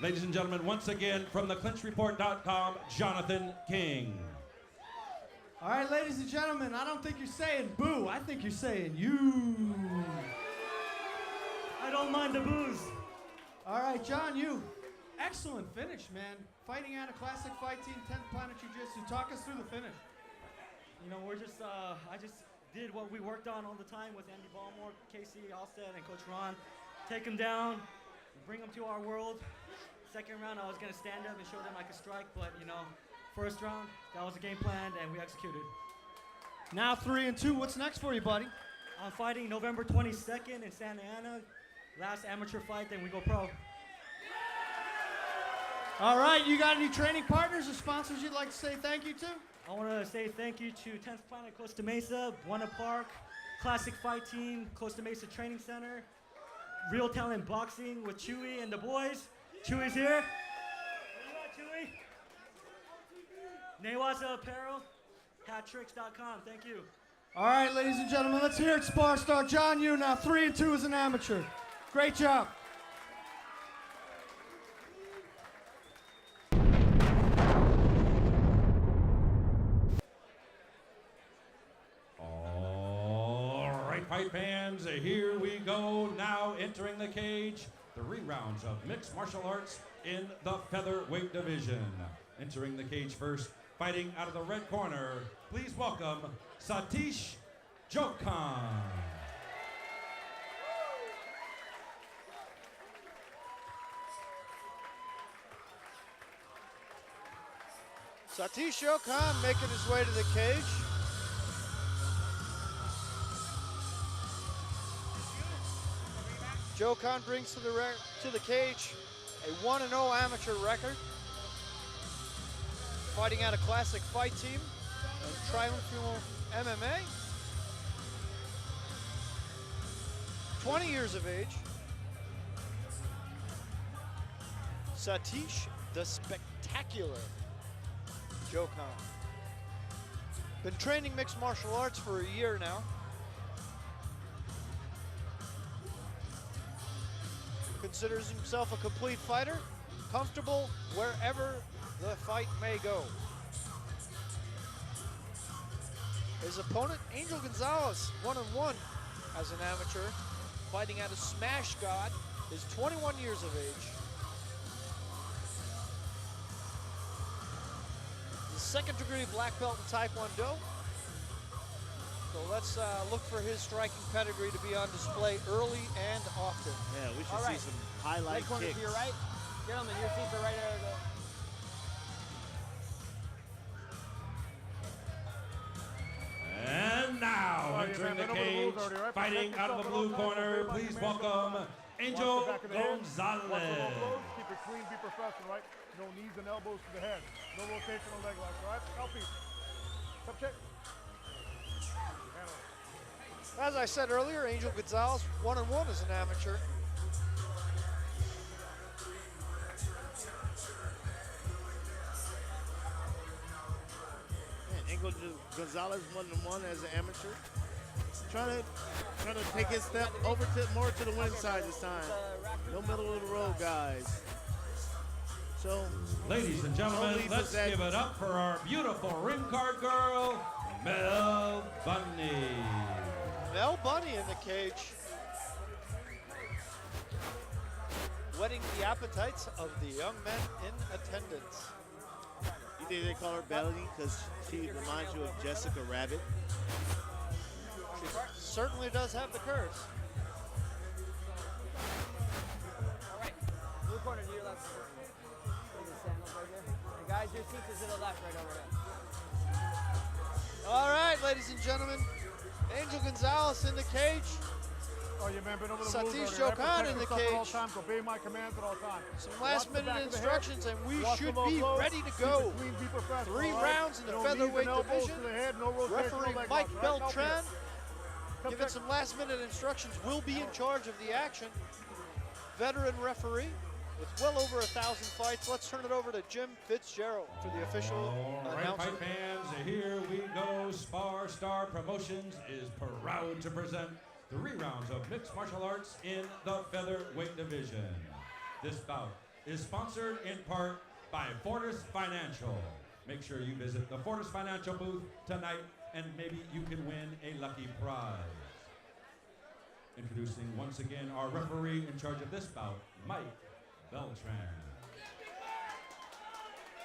Ladies and gentlemen, once again from the ClinchReport.com, Jonathan King. All right, ladies and gentlemen, I don't think you're saying boo. I think you're saying you. I don't mind the boos. All right, John, you. Excellent finish, man. Fighting out a classic fight team, 10th Planet Jiu-Jitsu. Talk us through the finish. You know, I just did what we worked on all the time with Andy Ballmore, Casey Alstead, and Coach Ron. Take them down, bring them to our world. Second round, I was going to stand up and show them I could strike, but, you know, first round, that was the game plan, and we executed. Now 3-2. What's next for you, buddy? I'm fighting November 22nd in Santa Ana. Last amateur fight, then we go pro. All right, you got any training partners or sponsors you'd like to say thank you to? I want to say thank you to 10th Planet Costa Mesa, Buena Park, Classic Fight Team, Costa Mesa Training Center, Real Talent Boxing with Chewy and the boys. Chewy's here. Where you at, Chewy? Newaza Apparel, hattricks.com. Thank you. All right, ladies and gentlemen, let's hear it, Spar Star. John Yu now 3-2 as an amateur. Great job. All right, fight fans, here we go. Now entering the cage, 3 rounds of mixed martial arts in the featherweight division. Entering the cage first, fighting out of the red corner, please welcome Satish Jokong. Satish Jokong making his way to the cage. Jokong brings to the cage a 1-0 amateur record. Fighting out a classic fight team and Triumphal MMA. 20 years of age. Satish the Spectacular Jokong. Been training mixed martial arts for a year now. Considers himself a complete fighter, comfortable wherever the fight may go. His opponent, Angel Gonzalez, 1-1 as an amateur, fighting out of Smash God, is 21 years of age. The second degree black belt in Taekwondo. So let's look for his striking pedigree to be on display early and often. Yeah, we should All right. see some highlight leg corner kicks. to your right. Gentlemen, your seats are right there. And now entering the cage, fighting out of the blue corner, please welcome Angel Gonzalez. Keep it clean, be professional, right? No knees and elbows to the head. No rotational leg locks, all right? Help me. Step check. As I said earlier, Angel Gonzalez, 1-1 as an amateur. Angel Gonzalez 1-1 as an amateur. Trying to take his step over to more to the winning side this time. No middle of the road, guys. So, ladies and gentlemen, let's give it up for our beautiful ring card girl, Mel Bunny. Mel Bunny in the cage. Whetting the appetites of the young men in attendance. You think they call her Bellany because she reminds you of Jessica Rabbit? She certainly does have the curves. All right. Blue corner to your left. There's the sandals right here. And guys, your seats is to the left right over there. All right, ladies and gentlemen. Angel Gonzalez in the cage. Oh, yeah, man, been over the Satish rules already. Jokong Protect in the yourself at all cage. times. Obey my commands at all times. Some Watch last the minute back of the head. instructions, and we Watch should the low be blows. ready to Keep go. it clean, be professional, 3 all right? rounds in the No knees and featherweight elbows division. to the head, no rotation, Referee no leg Mike locks, all right? Help Beltran, here. giving some last minute instructions, will be in charge of the action. Veteran referee with well over 1,000 fights. Let's turn it over to Jim Fitzgerald for the official All right, announcer. fight fans, here we go. Spar Star Promotions is proud to present 3 rounds of mixed martial arts in the featherweight division. This bout is sponsored in part by Fortis Financial. Make sure you visit the Fortis Financial booth tonight and maybe you can win a lucky prize. Introducing once again our referee in charge of this bout, Mike Beltran.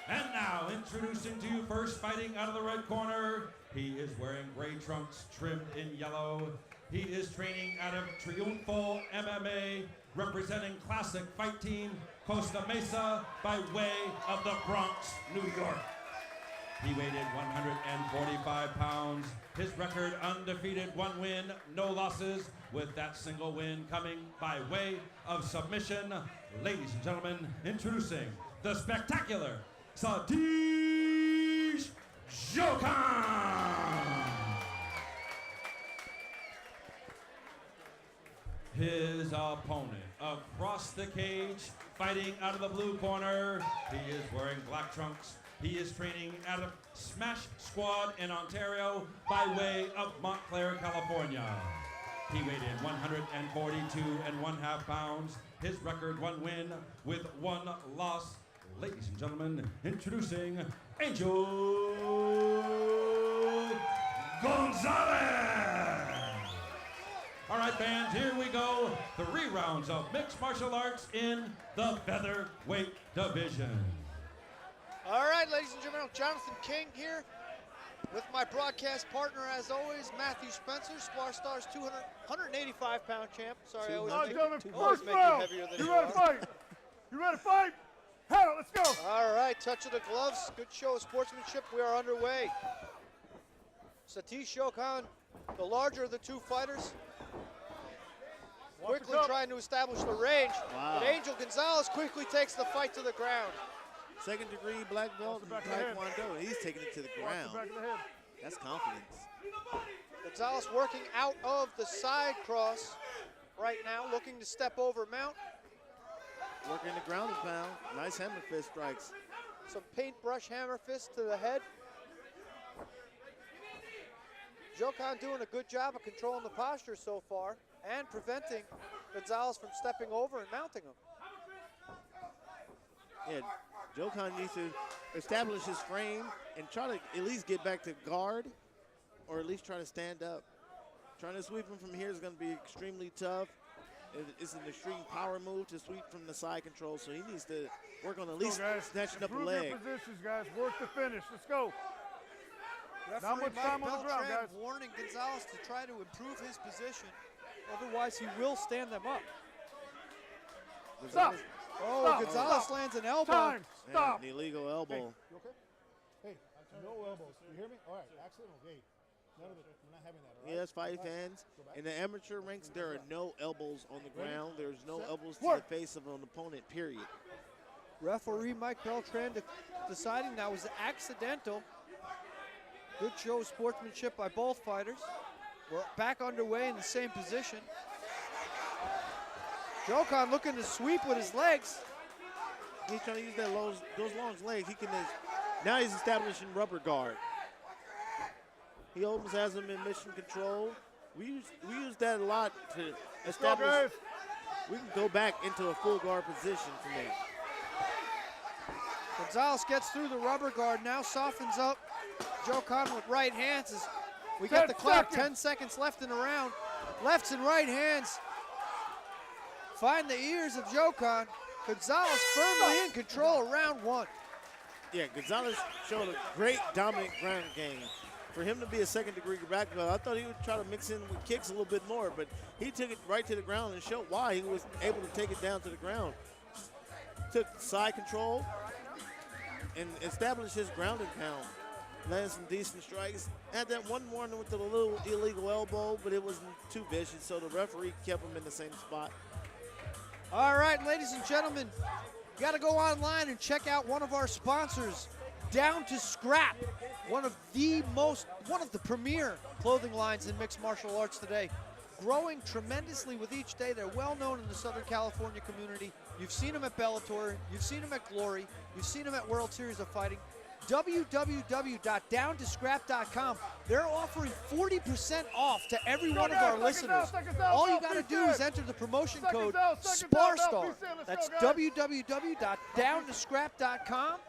And now, introducing to you first, fighting out of the red corner, he is wearing gray trunks trimmed in yellow. He is training out of Triunfo MMA, representing Classic Fight Team Costa Mesa by way of the Bronx, New York. He weighed in 145 pounds. His record undefeated, 1 win, no losses, with that single win coming by way of submission. Ladies and gentlemen, introducing the spectacular Satish Jokong. His opponent across the cage, fighting out of the blue corner. He is wearing black trunks. He is training out of Smash Squad in Ontario by way of Montclair, California. He weighed in 142.5 pounds. His record, 1 win with 1 loss. Ladies and gentlemen, introducing Angel Gonzalez. All right, fans, here we go. 3 rounds of mixed martial arts in the featherweight division. All right, ladies and gentlemen, Jonathan King here with my broadcast partner, as always, Matthew Spencer, Spar Star's 185-pound champ. Sorry, I always All right, make, gentlemen, always first make you round. heavier than You ready to fight? You ready to fight? Hell, let's go. All right, touch of the gloves. Good show of sportsmanship. We are underway. Satish Jokong, the larger of the 2 fighters, quickly trying to establish the range. Wow. But Angel Gonzalez quickly takes the fight to the ground. 2nd degree black belt in Taekwondo, and he's taking it to the ground. That's confidence. Gonzalez working out of the side cross right now, looking to step over mount. Working the ground and pound. Nice hammer fist strikes. Some paintbrush hammer fist to the head. Jokong doing a good job of controlling the posture so far and preventing Gonzalez from stepping over and mounting him. Yeah, Jokong needs to establish his frame and try to at least get back to guard or at least try to stand up. Trying to sweep him from here is going to be extremely tough. It's an extreme power move to sweep from the side control, so he needs to work on at least snatching up a leg. Improve your positions, guys. Work the finish. Let's go. Not much time on the ground, guys. Warning Gonzalez to try to improve his position. Otherwise, he will stand them up. Stop. Oh, Stop. Gonzalez Stop. lands an elbow. Time. Stop. An illegal elbow. Hey, you okay? Hey, no elbows. You hear me? All right, accidental. Hey, none of it. We're not having that, all right? Yes, fight fans. In the amateur ranks, there are no elbows on the ground. There's no elbows to Work. the face of an opponent, period. Referee Mike Beltran deciding that was accidental. Good show of sportsmanship by both fighters. We're back underway in the same position. Jokong looking to sweep with his legs. He's trying to use those long legs. He can. Now he's establishing rubber guard. He almost has him in mission control. We use that a lot to establish. We can go back into a full guard position for me. Gonzalez gets through the rubber guard, now softens up. Jokong with right hands. As we get the clock, 10 seconds left in the round. Lefts and right hands find the ears of Jokong. Gonzalez firmly in control of round 1. Yeah, Gonzalez showed a great dominant ground game. For him to be a second-degree black belt, I thought he would try to mix in with kicks a little bit more, but he took it right to the ground and showed why he was able to take it down to the ground. Took side control and established his ground and pound. Landed some decent strikes. Had that one morning with the little illegal elbow, but it wasn't too vicious, so the referee kept him in the same spot. All right, ladies and gentlemen, you got to go online and check out one of our sponsors, Down to Scrap, one of the premier clothing lines in mixed martial arts today. Growing tremendously with each day. They're well known in the Southern California community. You've seen them at Bellator, you've seen them at Glory, you've seen them at World Series of Fighting. www.downtoscrap.com. They're offering 40% off to every one of our listeners. All you got to do is enter the promotion code SPARSTAR. That's www.downtoscrap.com.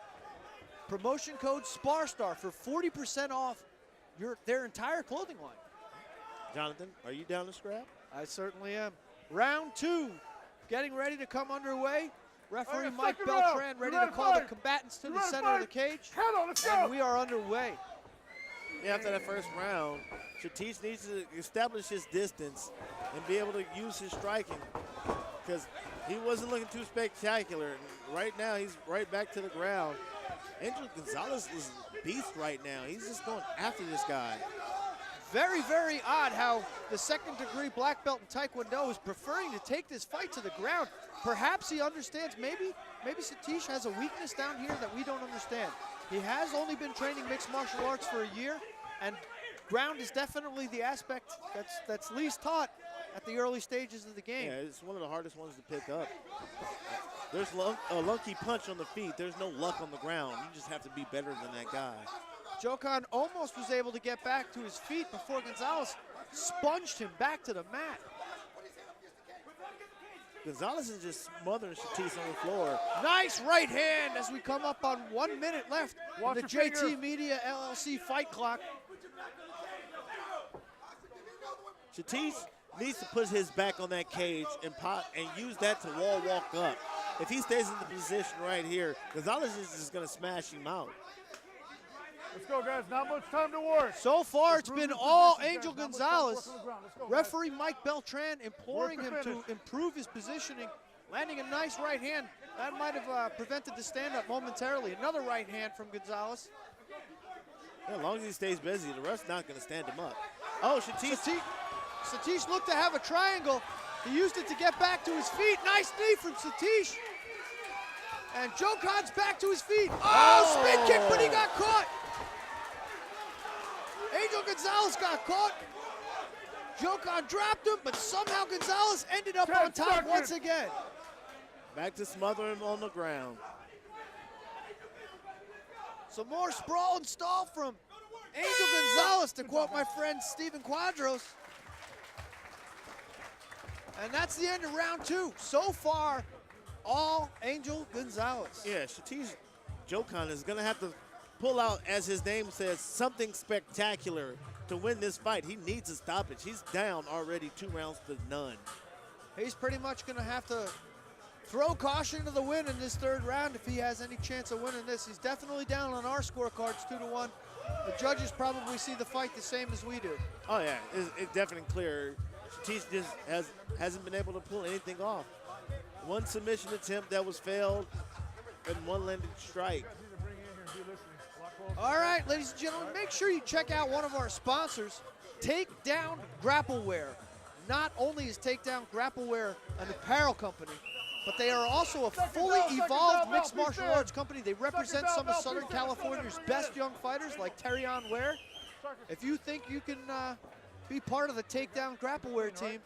Promotion code SPARSTAR for 40% off their entire clothing line. Jonathan, are you down to scrap? I certainly am. Round 2, getting ready to come underway. Referee Mike Beltran ready to call the combatants to the center of the cage. And we are underway. Yeah, after that first round, Shatis needs to establish his distance and be able to use his striking because he wasn't looking too spectacular. Right now, he's right back to the ground. Angel Gonzalez is a beast right now. He's just going after this guy. Very, very odd how the second-degree black belt in Taekwondo is preferring to take this fight to the ground. Perhaps he understands, maybe Satish has a weakness down here that we don't understand. He has only been training mixed martial arts for a year, and ground is definitely the aspect that's least taught at the early stages of the game. Yeah, it's one of the hardest ones to pick up. There's a lucky punch on the feet. There's no luck on the ground. You just have to be better than that guy. Jokong almost was able to get back to his feet before Gonzalez sponged him back to the mat. Gonzalez is just smothering Shatis on the floor. Nice right hand as we come up on 1 minute left on the JT fingers. Media LLC fight clock. Shatis needs to put his back on that cage and use that to wall walk up. If he stays in the position right here, Gonzalez is just going to smash him out. Let's go, guys. Not much time to work. So far, it's been all Angel Gonzalez. Referee Mike Beltran imploring him to improve his positioning, landing a nice right hand. That might have prevented the stand-up momentarily. Another right hand from Gonzalez. Yeah, as long as he stays busy, the ref's not going to stand him up. Oh, Satish looked to have a triangle. He used it to get back to his feet. Nice knee from Satish. And Jokong's back to his feet. Oh, spin kick, but he got caught. Angel Gonzalez got caught. Jokong dropped him, but somehow Gonzalez ended up on top once again. Back to smother him on the ground. Some more sprawl and stall from Angel Gonzalez, to quote my friend Steven Quadros. And that's the end of round 2. So far, all Angel Gonzalez. Yeah, Shatis Jokong is going to have to pull out, as his name says, something spectacular to win this fight. He needs a stoppage. He's down already 2 rounds to none. He's pretty much going to have to throw caution to the wind in this 3rd round if he has any chance of winning this. He's definitely down on our scorecards 2-1. The judges probably see the fight the same as we do. Oh, yeah, it's definitely clear. Shatis just hasn't been able to pull anything off. 1 submission attempt that was failed and 1 landed strike. All right, ladies and gentlemen, make sure you check out one of our sponsors, Takedown Grappleware. Not only is Takedown Grappleware an apparel company, but they are also a fully evolved mixed martial arts company. They represent some of Southern California's best young fighters like Terrion Ware. If you think you can be part of the Takedown Grappleware team,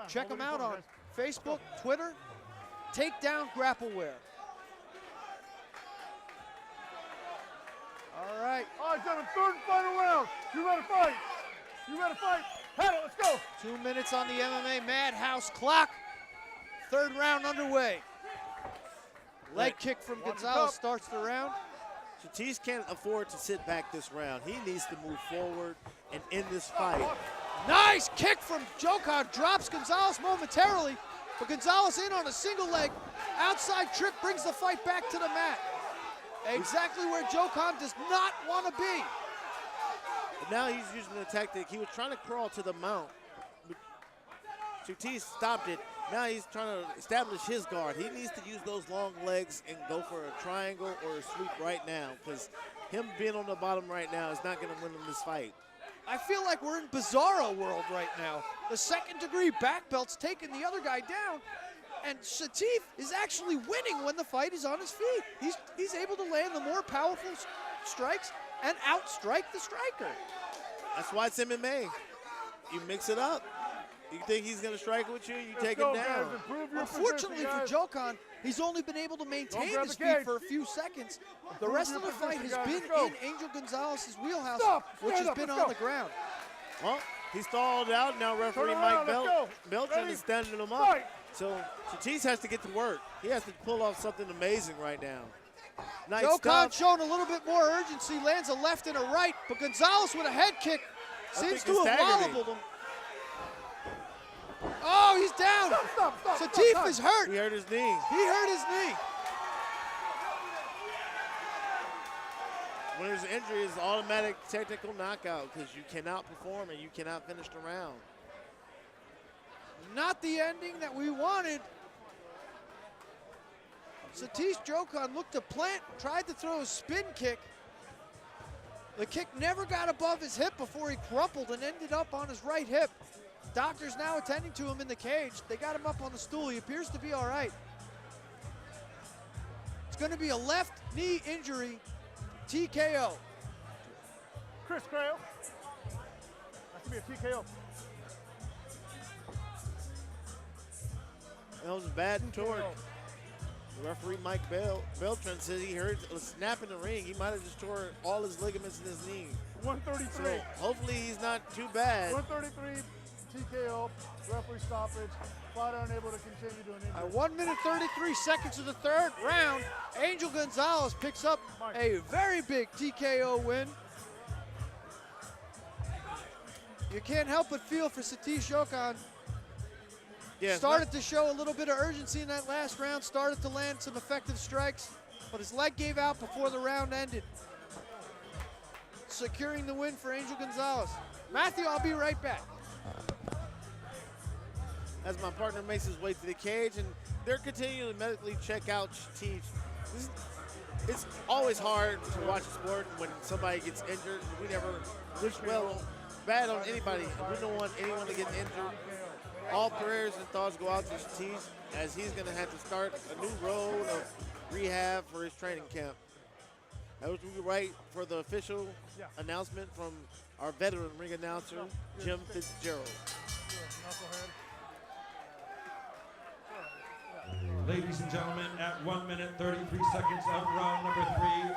check them out on Facebook, Twitter, Takedown Grappleware. All right. All right, gentlemen, 3rd and final round. You ready to fight? You ready to fight? Head it, let's go. 2 minutes on the MMA Madhouse clock. 3rd round underway. Leg kick from Gonzalez starts the round. Shatis can't afford to sit back this round. He needs to move forward and end this fight. Nice kick from Jokong. Drops Gonzalez momentarily, but Gonzalez in on a single leg. Outside trip brings the fight back to the mat. Exactly where Jokong does not want to be. But now he's using the tactic. He was trying to crawl to the mount. Surtees stopped it. Now he's trying to establish his guard. He needs to use those long legs and go for a triangle or a sweep right now, because him being on the bottom right now is not going to win him this fight. I feel like we're in Bizarro world right now. The second-degree black belt's taking the other guy down, and Satif is actually winning when the fight is on his feet. He's able to land the more powerful strikes and outstrike the striker. That's why it's MMA. You mix it up. You think he's going to strike with you, you take him down. Unfortunately for Jokong, he's only been able to maintain his feet for a few seconds. The rest of the fight has been in Angel Gonzalez's wheelhouse, which has been on the ground. Well, he stalled out. Now referee Mike Beltran is standing him up. So Surtees has to get to work. He has to pull off something amazing right now. Nice Jokong showing a little bit more urgency, lands a left and a right, but Gonzalez with a head kick seems to have wallowed him. Oh, he's down. Satif is hurt. He hurt his knee. He hurt his knee. When there's an injury, it's automatic technical knockout because you cannot perform and you cannot finish the round. Not the ending that we wanted. Satish Jokong looked to plant, tried to throw a spin kick. The kick never got above his hip before he crumpled and ended up on his right hip. Doctors now attending to him in the cage. They got him up on the stool. He appears to be all right. It's going to be a left knee injury, TKO. Chris Crail. That's going to be a TKO. That was a bad torque. The referee Mike Beltran says he heard a snap in the ring. He might have just tore all his ligaments in his knee. 133. So hopefully he's not too bad. 133, TKO, referee stoppage. Fighter unable to continue doing injury. At 1 minute 33 seconds of the third round, Angel Gonzalez picks up a very big TKO win. You can't help but feel for Satish Jokong. Yeah, started to show a little bit of urgency in that last round, started to land some effective strikes, but his leg gave out before the round ended. Securing the win for Angel Gonzalez. Matthew, I'll be right back. As my partner makes his way to the cage, and they're continuing to medically check out Satish. It's always hard to watch a sport when somebody gets injured. We never wish bad on anybody. We don't want anyone to get injured. All prayers and thoughts go out to Satish as he's going to have to start a new road of rehab for his training camp. That was right for the official announcement from our veteran ring announcer, Jim Fitzgerald. Ladies and gentlemen, at 1 minute 33 seconds of round number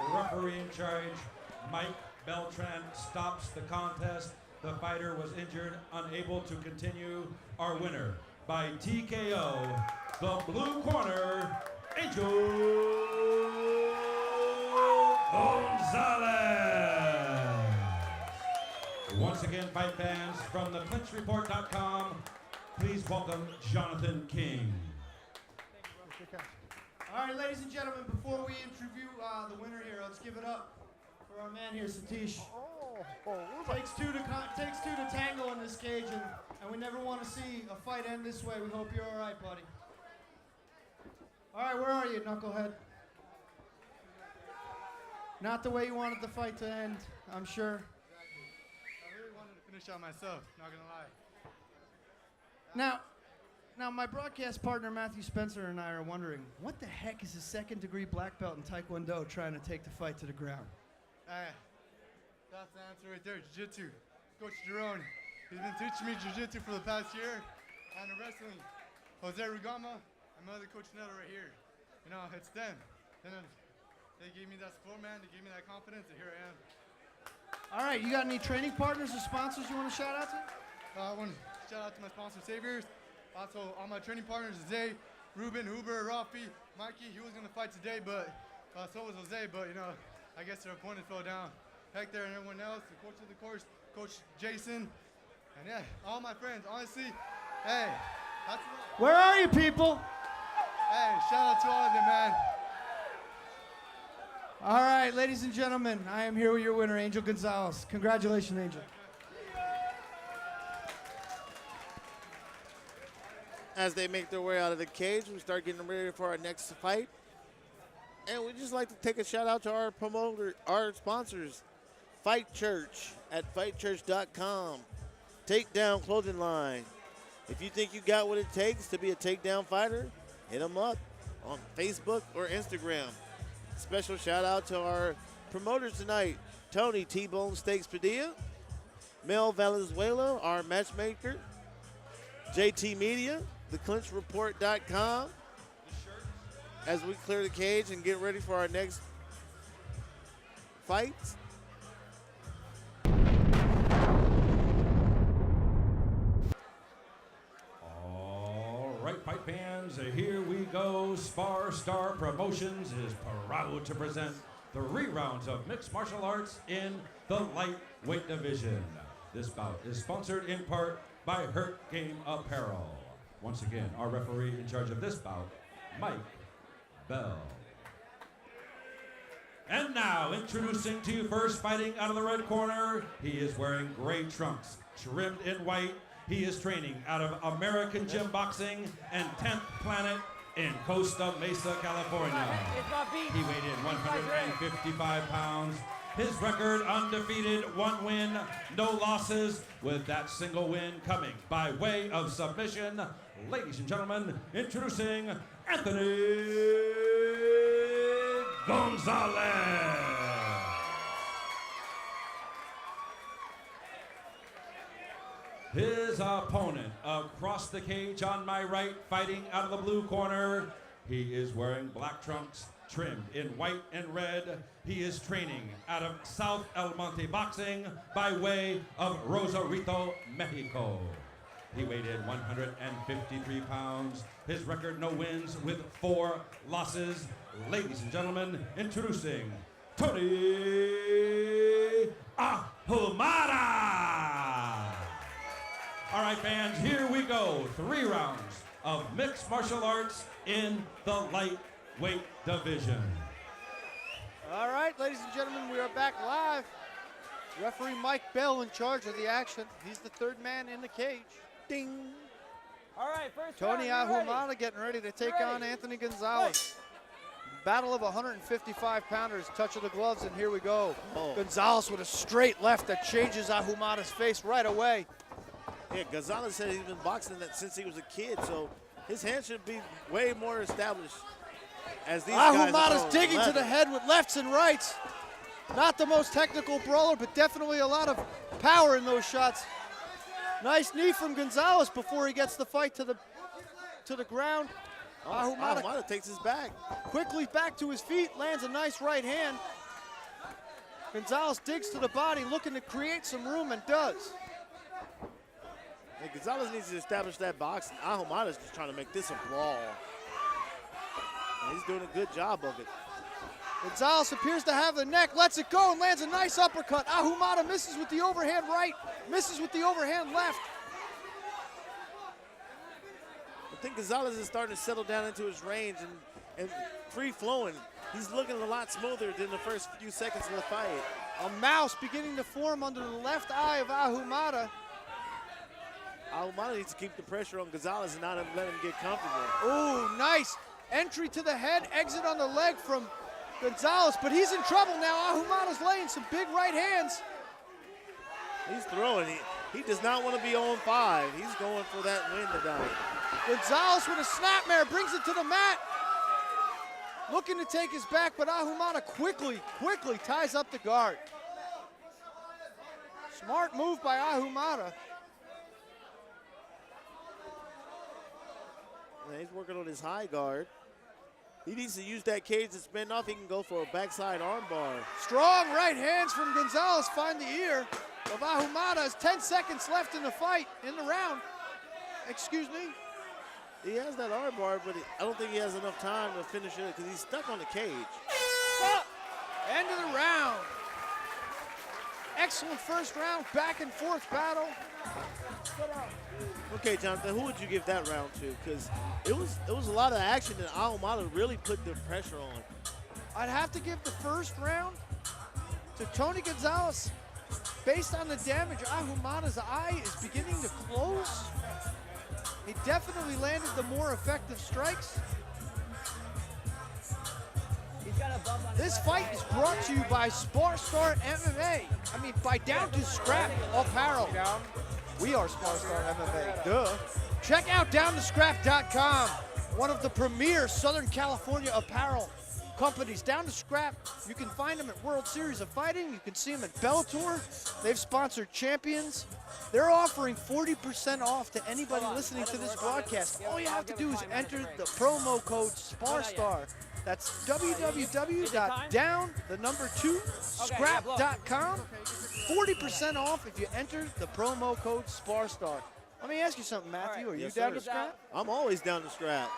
3, referee in charge, Mike Beltran, stops the contest. The fighter was injured, unable to continue. Our winner by TKO, the blue corner, Angel Gonzalez. Once again, fight fans, from the ClinchReport.com, please welcome Jonathan King. All right, ladies and gentlemen, before we interview the winner here, let's give it up for our man here, Satish. Takes two to tango in this cage, and we never want to see a fight end this way. We hope you're all right, buddy. All right, where are you, knucklehead? Not the way you wanted the fight to end, I'm sure. I really wanted to finish out myself, not gonna lie. Now, my broadcast partner Matthew Spencer and I are wondering, what the heck is a second-degree black belt in Taekwondo trying to take the fight to the ground? That's the answer right there, Jiu-Jitsu. Coach Duran, he's been teaching me Jiu-Jitsu for the past year, and the wrestling. Jose Rugama, and my other coach Neto right here. You know, it's them. And then they gave me that support, man. They gave me that confidence, and here I am. All right, you got any training partners or sponsors you want to shout out to? I want to shout out to my sponsor, Saviors. Also, all my training partners, Zay, Ruben, Huber, Rafi, Mikey. He was going to fight today, but so was Jose. But, you know, I guess their opponent fell down. Hector and everyone else, the coach of the course, Coach Jason. And, yeah, all my friends. Honestly, hey, that's what. Where are you, people? Hey, shout out to all of them, man. All right, ladies and gentlemen, I am here with your winner, Angel Gonzalez. Congratulations, Angel. As they make their way out of the cage, we start getting ready for our next fight. And we'd just like to take a shout out to our promoter, our sponsors, Fight Church at fightchurch.com. Takedown clothing line. If you think you got what it takes to be a takedown fighter, hit them up on Facebook or Instagram. Special shout out to our promoters tonight, Tony T-Bone Steaks Padilla, Mel Valenzuela, our matchmaker, JT Media, theclinchreport.com. As we clear the cage and get ready for our next fights. All right, fight fans, here we go. Spar Star Promotions is proud to present 3 rounds of mixed martial arts in the lightweight division. This bout is sponsored in part by Hurt Game Apparel. Once again, our referee in charge of this bout, Mike Bell. And now, introducing to you first, fighting out of the red corner, he is wearing gray trunks, trimmed in white. He is training out of American Gym Boxing and 10th Planet in Costa Mesa, California. He weighed in 155 pounds. His record undefeated, 1 win, no losses, with that single win coming by way of submission. Ladies and gentlemen, introducing Anthony Gonzalez. His opponent across the cage on my right, fighting out of the blue corner. He is wearing black trunks, trimmed in white and red. He is training out of South El Monte Boxing by way of Rosarito, Mexico. He weighed in 153 pounds. His record, no wins with 4 losses. Ladies and gentlemen, introducing Tony Ahumada. All right, fans, here we go. 3 rounds of mixed martial arts in the lightweight division. All right, ladies and gentlemen, we are back live. Referee Mike Bell in charge of the action. He's the 3rd man in the cage. Ding. All right, first Tony round, you ready? Ahumada getting ready to take on Anthony Gonzalez. Battle of 155 pounders, touch of the gloves, and here we go. Oh. Gonzalez with a straight left that changes Ahumada's face right away. Yeah, Gonzalez said he's been boxing that since he was a kid, so his hands should be way more established. As these Ahumada's guys digging to the head with lefts and rights. Not the most technical brawler, but definitely a lot of power in those shots. Nice knee from Gonzalez before he gets the fight to the ground. Ahumada takes his back. Quickly back to his feet, lands a nice right hand. Gonzalez digs to the body, looking to create some room, and does. And Gonzalez needs to establish that box. Ahumada's just trying to make this a brawl. And he's doing a good job of it. Gonzalez appears to have the neck, lets it go, and lands a nice uppercut. Ahumada misses with the overhand right, misses with the overhand left. I think Gonzalez is starting to settle down into his range and free-flowing. He's looking a lot smoother than the first few seconds of the fight. A mouse beginning to form under the left eye of Ahumada. Ahumada needs to keep the pressure on Gonzalez and not let him get comfortable. Ooh, nice. Entry to the head, exit on the leg from Gonzalez, but he's in trouble now. Ahumada's laying some big right hands. He's throwing. He does not want to be on 5. He's going for that win tonight. Gonzalez with a snapmare brings it to the mat. Looking to take his back, but Ahumada quickly ties up the guard. Smart move by Ahumada. Yeah, he's working on his high guard. He needs to use that cage to spin off. He can go for a backside armbar. Strong right hands from Gonzalez find the ear of Ahumada. Has 10 seconds left in the fight, in the round. Excuse me. He has that armbar, but I don't think he has enough time to finish it because he's stuck on the cage. End of the round. Excellent first round, back and forth battle. Okay, Jonathan, who would you give that round to? Because it was a lot of action that Ahumada really put the pressure on. I'd have to give the first round to Tony Gonzalez. Based on the damage, Ahumada's eye is beginning to close. He definitely landed the more effective strikes. This fight is brought to you by Spar Star MMA. I mean, by Down to Scrap Apparel. We are Spar Star MMA. Duh. Check out downtoscrap.com, one of the premier Southern California apparel companies. Down to Scrap, you can find them at World Series of Fighting. You can see them at Bellator. They've sponsored champions. They're offering 40% off to anybody listening to this broadcast. All you have to do is enter the promo code SPARSTAR. That's www.down2scrap.com. 40% off if you enter the promo code SPARSTAR. Let me ask you something, Matthew. Are you down to scrap? I'm always down to scrap.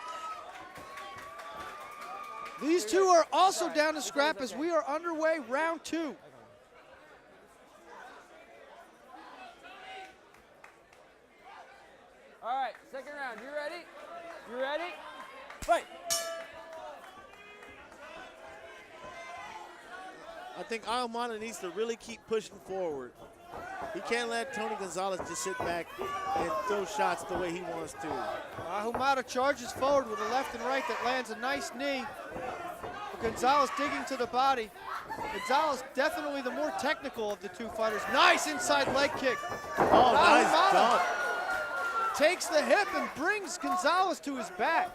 These two are also down to scrap as we are underway round 2. All right, second round. You ready? You ready? Fight. I think Ahumada needs to really keep pushing forward. He can't let Tony Gonzalez just sit back and throw shots the way he wants to. Ahumada charges forward with a left and right that lands a nice knee. Gonzalez digging to the body. Gonzalez definitely the more technical of the two fighters. Nice inside leg kick. Oh, nice dump. Takes the hip and brings Gonzalez to his back.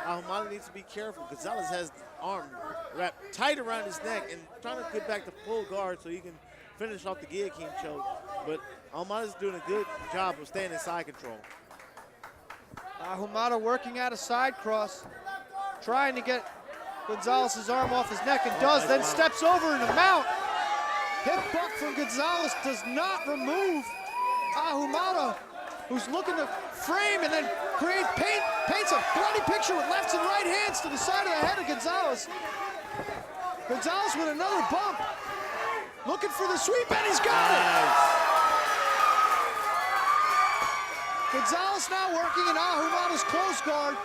Ahumada needs to be careful. Gonzalez has the arm wrapped tight around his neck and trying to get back to full guard so he can finish off the guillotine choke. But Ahumada's doing a good job of staying in side control. Ahumada working out a side cross, trying to get Gonzalez's arm off his neck, and does, then steps over in a mount. Hip buck from Gonzalez does not remove Ahumada, who's looking to frame and then paints a bloody picture with lefts and right hands to the side of the head of Gonzalez. Gonzalez with another bump, looking for the sweep, and he's got it. Gonzalez now working in Ahumada's close guard.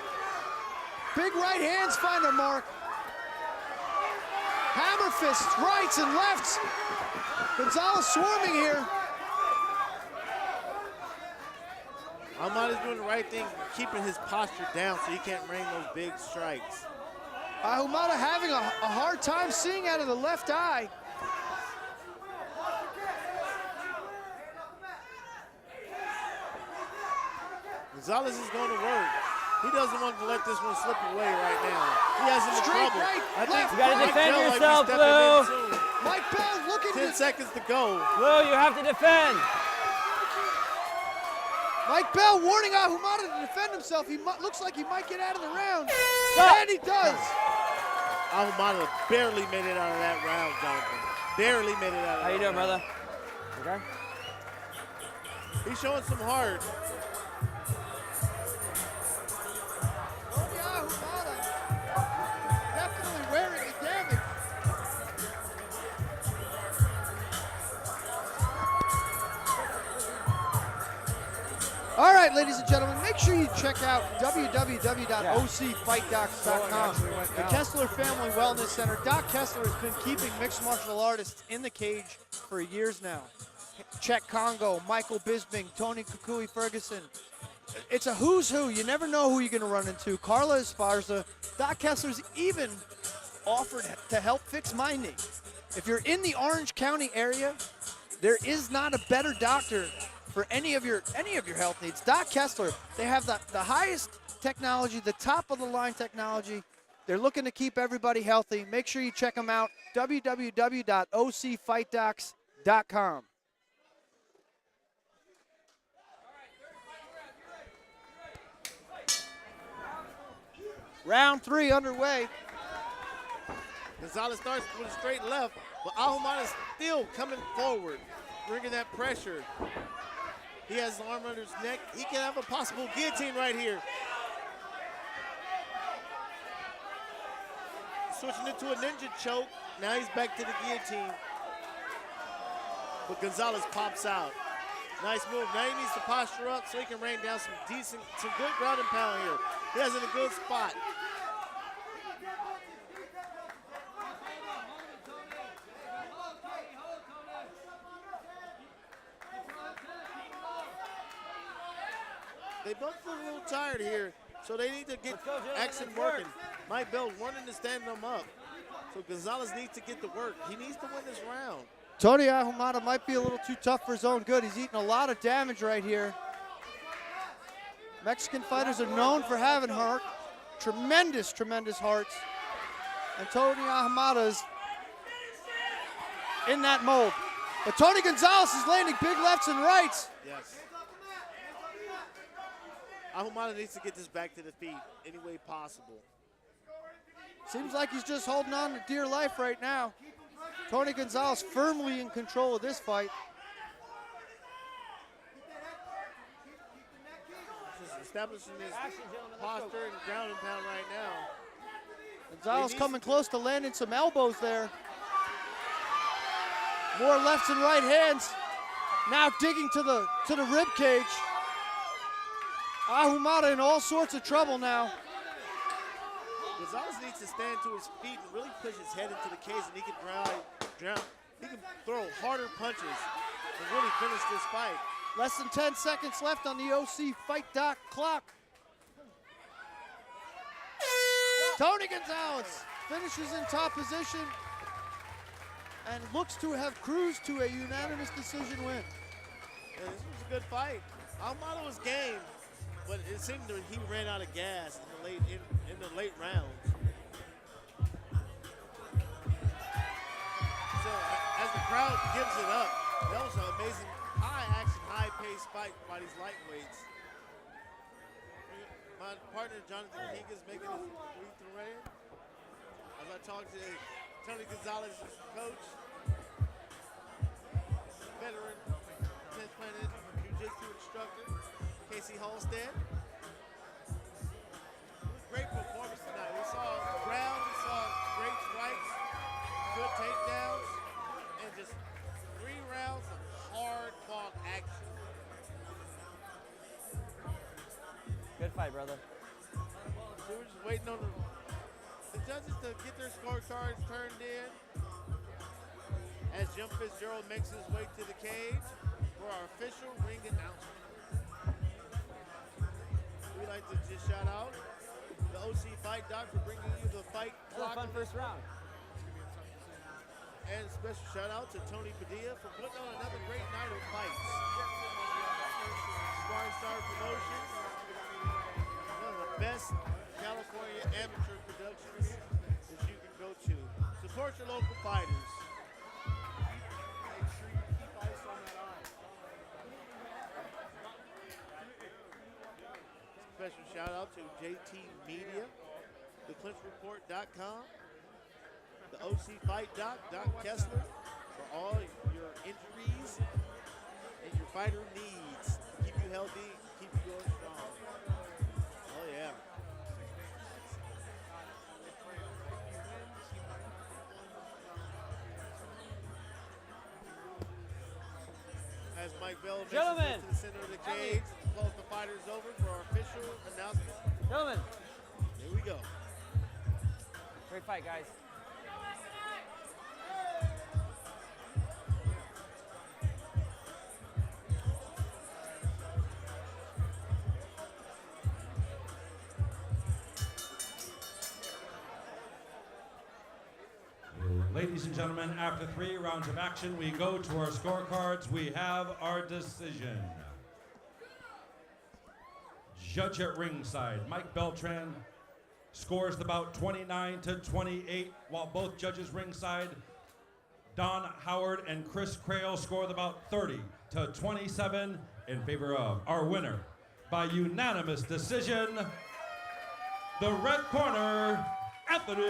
Big right hands find their mark. Hammer fists, rights and lefts. Gonzalez swarming here. Ahumada's doing the right thing, keeping his posture down so he can't rain those big strikes. Ahumada having a hard time seeing out of the left eye. Gonzalez is going to work. He doesn't want to let this one slip away right now. He has him in trouble. Right, I think you gotta defend yourself, Blue. Mike Bell looking 10 seconds to go. Blue, you have to defend. Mike Bell warning Ahumada to defend himself. He looks like he might get out of the round. Stop. And he does. Ahumada barely made it out of that round, Jonathan. Barely made it out of that. How you doing, round. brother? Okay. He's showing some heart. Ahumada definitely wearing the damage. All right, ladies and gentlemen, make sure you check out www.ocfightdocs.com. The Kessler Family Wellness Center. Doc Kessler has been keeping mixed martial artists in the cage for years now. Czech Congo, Michael Bisping, Tony Kukui Ferguson. It's a who's who. You never know who you're going to run into. Carla Esparza. Doc Kessler's even offered to help fix my knee. If you're in the Orange County area, there is not a better doctor for any of your health needs. Doc Kessler, they have the highest technology, the top of the line technology. They're looking to keep everybody healthy. Make sure you check them out, www.ocfightdocs.com. Round 3 underway. Gonzalez starts with a straight left, but Ahumada is still coming forward, bringing that pressure. He has the arm under his neck. He can have a possible guillotine right here. Switching it to a ninja choke. Now he's back to the guillotine. But Gonzalez pops out. Nice move. Now he needs to posture up so he can rain down some good ground and pound here. He has in a good spot. They both look a little tired here, so they need to get action let's work. working. Mike Bell running to stand them up. So Gonzalez needs to get to work. He needs to win this round. Tony Ahumada might be a little too tough for his own good. He's eating a lot of damage right here. Mexican fighters are known for having heart, tremendous hearts. And Tony Ahumada is in that mold. But Tony Gonzalez is landing big lefts and rights. Yes. Ahumada needs to get this back to the feet any way possible. Seems like he's just holding on to dear life right now. Tony Gonzalez firmly in control of this fight. Just establishing his posture and ground and pound right now. Gonzalez coming close to landing some elbows there. More lefts and right hands. Now digging to the rib cage. Ahumada in all sorts of trouble now. Gonzalez needs to stand to his feet and really push his head into the cage, and he can drown. He can throw harder punches and really finish this fight. Less than 10 seconds left on the OC Fight Doc clock. Tony Gonzalez finishes in top position and looks to have cruised to a unanimous decision win. Yeah, this was a good fight. Ahumada was game, but it seemed that he ran out of gas in the late rounds. So as the crowd gives it up, that was an amazing, high-action, high-paced fight by these lightweights. My partner, Jonathan King, is making his way through ring. As I talk to Tony Gonzalez's coach, veteran 10th Planet Jiu-Jitsu instructor, Casey Halstead. Great performance tonight. We saw ground, we saw great strikes, good takedowns, and just 3 rounds of hard-fought action. Good fight, brother. So we're just waiting on the judges to get their scorecards turned in as Jim Fitzgerald makes his way to the cage for our official ring announcement. We'd like to just shout out the OC Fight Doc for bringing you the fight That was a clock. fun first round. And special shout out to Tony Padilla for putting on another great night of fights. Spar Star Promotions, one of the best California amateur productions that you can go to. Support your local fighters. Make sure you keep ice on that eye. Special shout out to JT Media, the ClinchReport.com, the OC Fight Doc, Doc Kessler, for all your injuries and your fighter needs to keep you healthy, keep you going strong. Oh yeah. As Mike Bell makes his way Gentlemen. to the center of the cage, calls the fighters over for our official announcement. Gentlemen, Here we go. great fight, guys. Ladies and gentlemen, after 3 rounds of action, we go to our scorecards. We have our decision. Judge at ringside, Mike Beltran, scores the bout 29-28, while both judges ringside, Don Howard and Chris Crail, score the bout 30-27 in favor of our winner by unanimous decision, the red corner, Anthony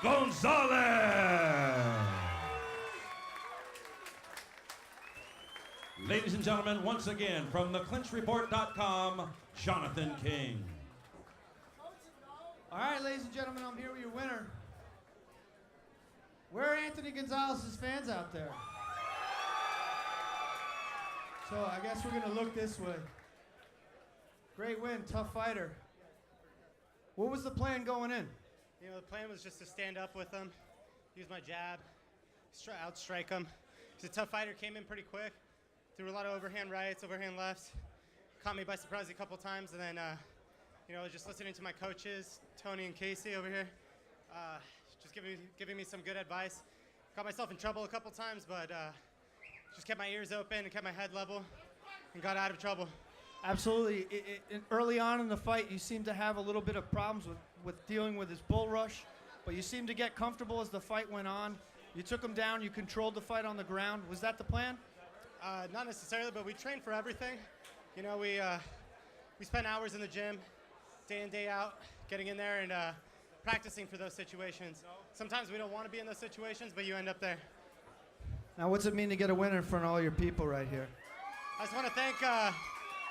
Gonzalez. Ladies and gentlemen, once again, from the ClinchReport.com, Jonathan King. All right, ladies and gentlemen, I'm here with your winner. Where are Anthony Gonzalez's fans out there? So I guess we're gonna look this way. Great win, tough fighter. What was the plan going in? You know, the plan was just to stand up with him, use my jab, outstrike him. He's a tough fighter, came in pretty quick, threw a lot of overhand rights, overhand lefts. Caught me by surprise a couple times, and then, just listening to my coaches, Tony and Casey over here, just giving me some good advice. Got myself in trouble a couple times, but just kept my ears open and kept my head level and got out of trouble. Absolutely. Early on in the fight, you seemed to have a little bit of problems with dealing with his bull rush, but you seemed to get comfortable as the fight went on. You took him down, you controlled the fight on the ground. Was that the plan? Not necessarily, but we trained for everything. We spent hours in the gym, day in, day out, getting in there and practicing for those situations. Sometimes we don't want to be in those situations, but you end up there. Now, what's it mean to get a winner in front of all your people right here? I just want to thank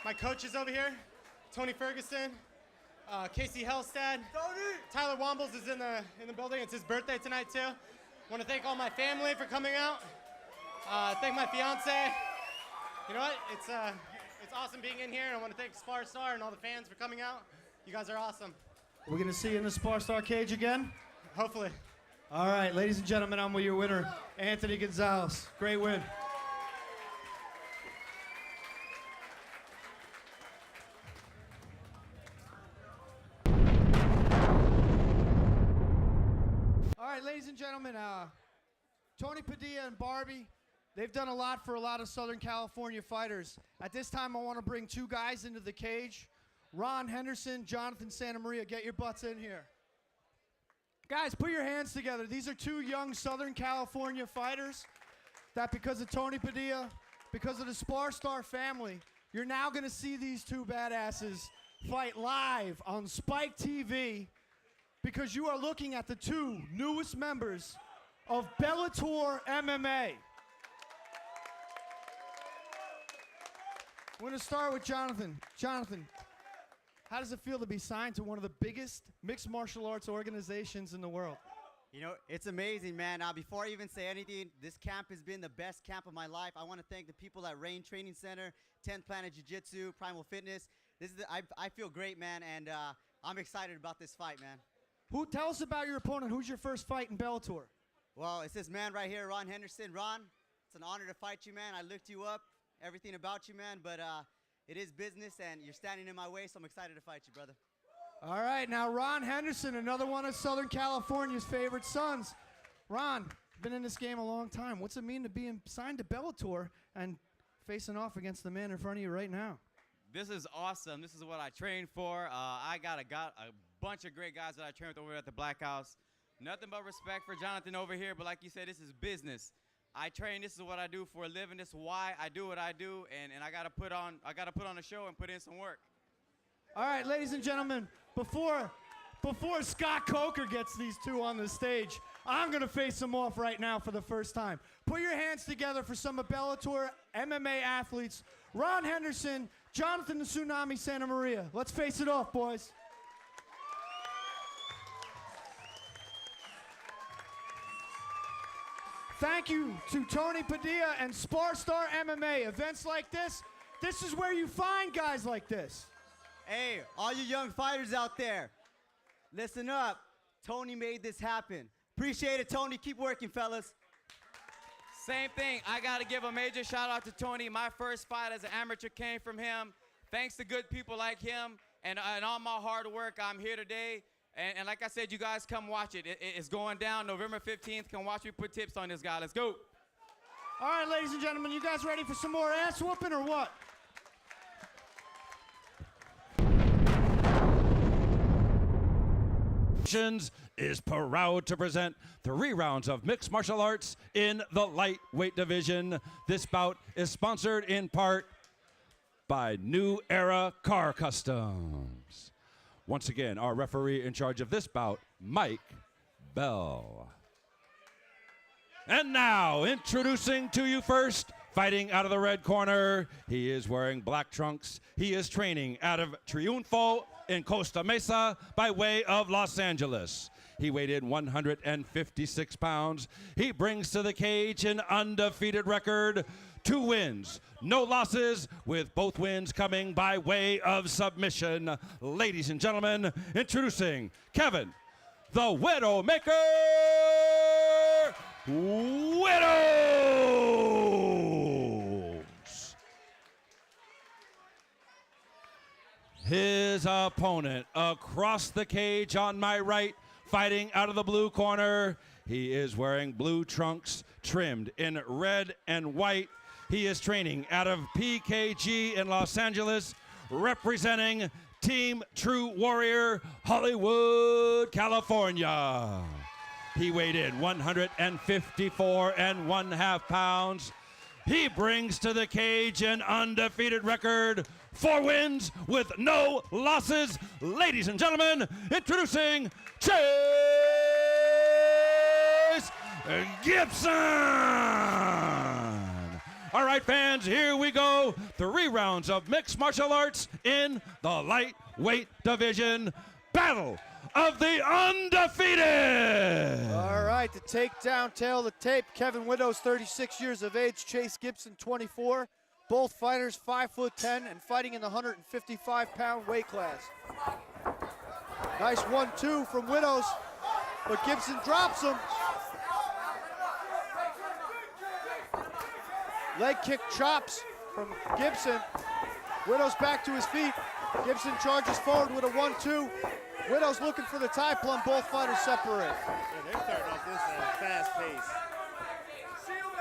my coaches over here, Tony Ferguson, Casey Hellstad. Tyler Wombles is in the building. It's his birthday tonight too. Want to thank all my family for coming out. Thank my fiance. You know what? It's awesome being in here, and I want to thank Spar Star and all the fans for coming out. You guys are awesome. We're going to see you in the Spar Star cage again? Hopefully. All right, ladies and gentlemen, I'm with your winner, Anthony Gonzalez. Great win. All right, ladies and gentlemen, Tony Padilla and Barbie, they've done a lot for a lot of Southern California fighters. At this time, I want to bring two guys into the cage. Ron Henderson, Jonathan Santa Maria, get your butts in here. Guys, put your hands together. These are two young Southern California fighters that because of Tony Padilla, because of the Spar Star family, you're now going to see these two badasses fight live on Spike TV because you are looking at the two newest members of Bellator MMA. We're going to start with Jonathan. Jonathan, how does it feel to be signed to one of the biggest mixed martial arts organizations in the world? It's amazing, man. Before I even say anything, this camp has been the best camp of my life. I want to thank the people at Rain Training Center, 10th Planet Jiu-Jitsu, Primal Fitness. I feel great, man, and I'm excited about this fight, man. Tell us about your opponent. Who's your first fight in Bellator? Well, it's this man right here, Ron Henderson. Ron, it's an honor to fight you, man. I looked you up, everything about you, man, but it is business, and you're standing in my way, so I'm excited to fight you, brother. All right, now Ron Henderson, another one of Southern California's favorite sons. Ron, been in this game a long time. What's it mean to be signed to Bellator and facing off against the man in front of you right now? This is awesome. This is what I trained for. I got a bunch of great guys that I trained with over at the Black House. Nothing but respect for Jonathan over here, but like you said, this is business. I train. This is what I do for a living. This is why I do what I do, and I gotta put on a show and put in some work. All right, ladies and gentlemen, before Scott Coker gets these two on the stage, I'm gonna face them off right now for the first time. Put your hands together for some of Bellator MMA athletes: Ron Henderson, Jonathan the Tsunami Santa Maria. Let's face it off, boys. Thank you to Tony Padilla and Spar Star MMA. Events like this is where you find guys like this. Hey, all you young fighters out there, listen up. Tony made this happen. Appreciate it, Tony. Keep working, fellas. Same thing. I got to give a major shout out to Tony. My first fight as an amateur came from him. Thanks to good people like him and all my hard work, I'm here today. And like I said, you guys come watch it. It's going down November 15th. Come watch me put tips on this guy. Let's go. All right, ladies and gentlemen, you guys ready for some more ass whooping or what? Is proud to present 3 rounds of mixed martial arts in the lightweight division. This bout is sponsored in part by New Era Car Customs. Once again, our referee in charge of this bout, Mike Bell. And now, introducing to you first, fighting out of the red corner, he is wearing black trunks. He is training out of Triunfo in Costa Mesa by way of Los Angeles. He weighed in 156 pounds. He brings to the cage an undefeated record, 2 wins, no losses, with both wins coming by way of submission. Ladies and gentlemen, introducing Kevin, the Widowmaker Widows. His opponent across the cage on my right, fighting out of the blue corner. He is wearing blue trunks trimmed in red and white. He is training out of PKG in Los Angeles, representing Team True Warrior, Hollywood, California. He weighed in 154 1/2 pounds. He brings to the cage an undefeated record, 4 wins with no losses. Ladies and gentlemen, introducing Chase Gibson. All right, fans, here we go. 3 rounds of mixed martial arts in the lightweight division. Battle of the undefeated. All right, the takedown, tail of the tape. Kevin Widows, 36 years of age. Chase Gibson, 24. Both fighters 5'10" and fighting in the 155-pound weight class. Nice 1-2 from Widows, but Gibson drops him. Leg kick chops from Gibson. Widows back to his feet. Gibson charges forward with a 1-2. Widows looking for the tie plum. Both fighters separate. Yeah, they're starting off this at a fast pace.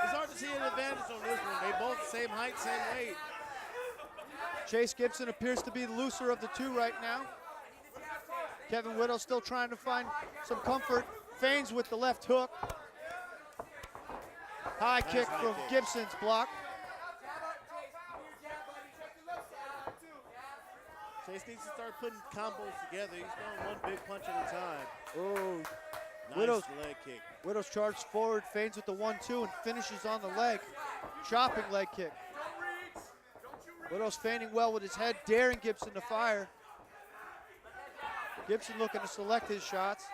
It's hard to see an advantage on this one. They both same height, same weight. Chase Gibson appears to be the looser of the two right now. Kevin Widows still trying to find some comfort. Feigns with the left hook. High kick from Gibson's block. Chase needs to start putting combos together. He's throwing one big punch at a time. Oh, Nice Widows, leg kick. Widows charges forward, feigns with the 1-2, and finishes on the leg. Chopping leg kick. Widows feigning well with his head, daring Gibson to fire. Gibson looking to select his shots.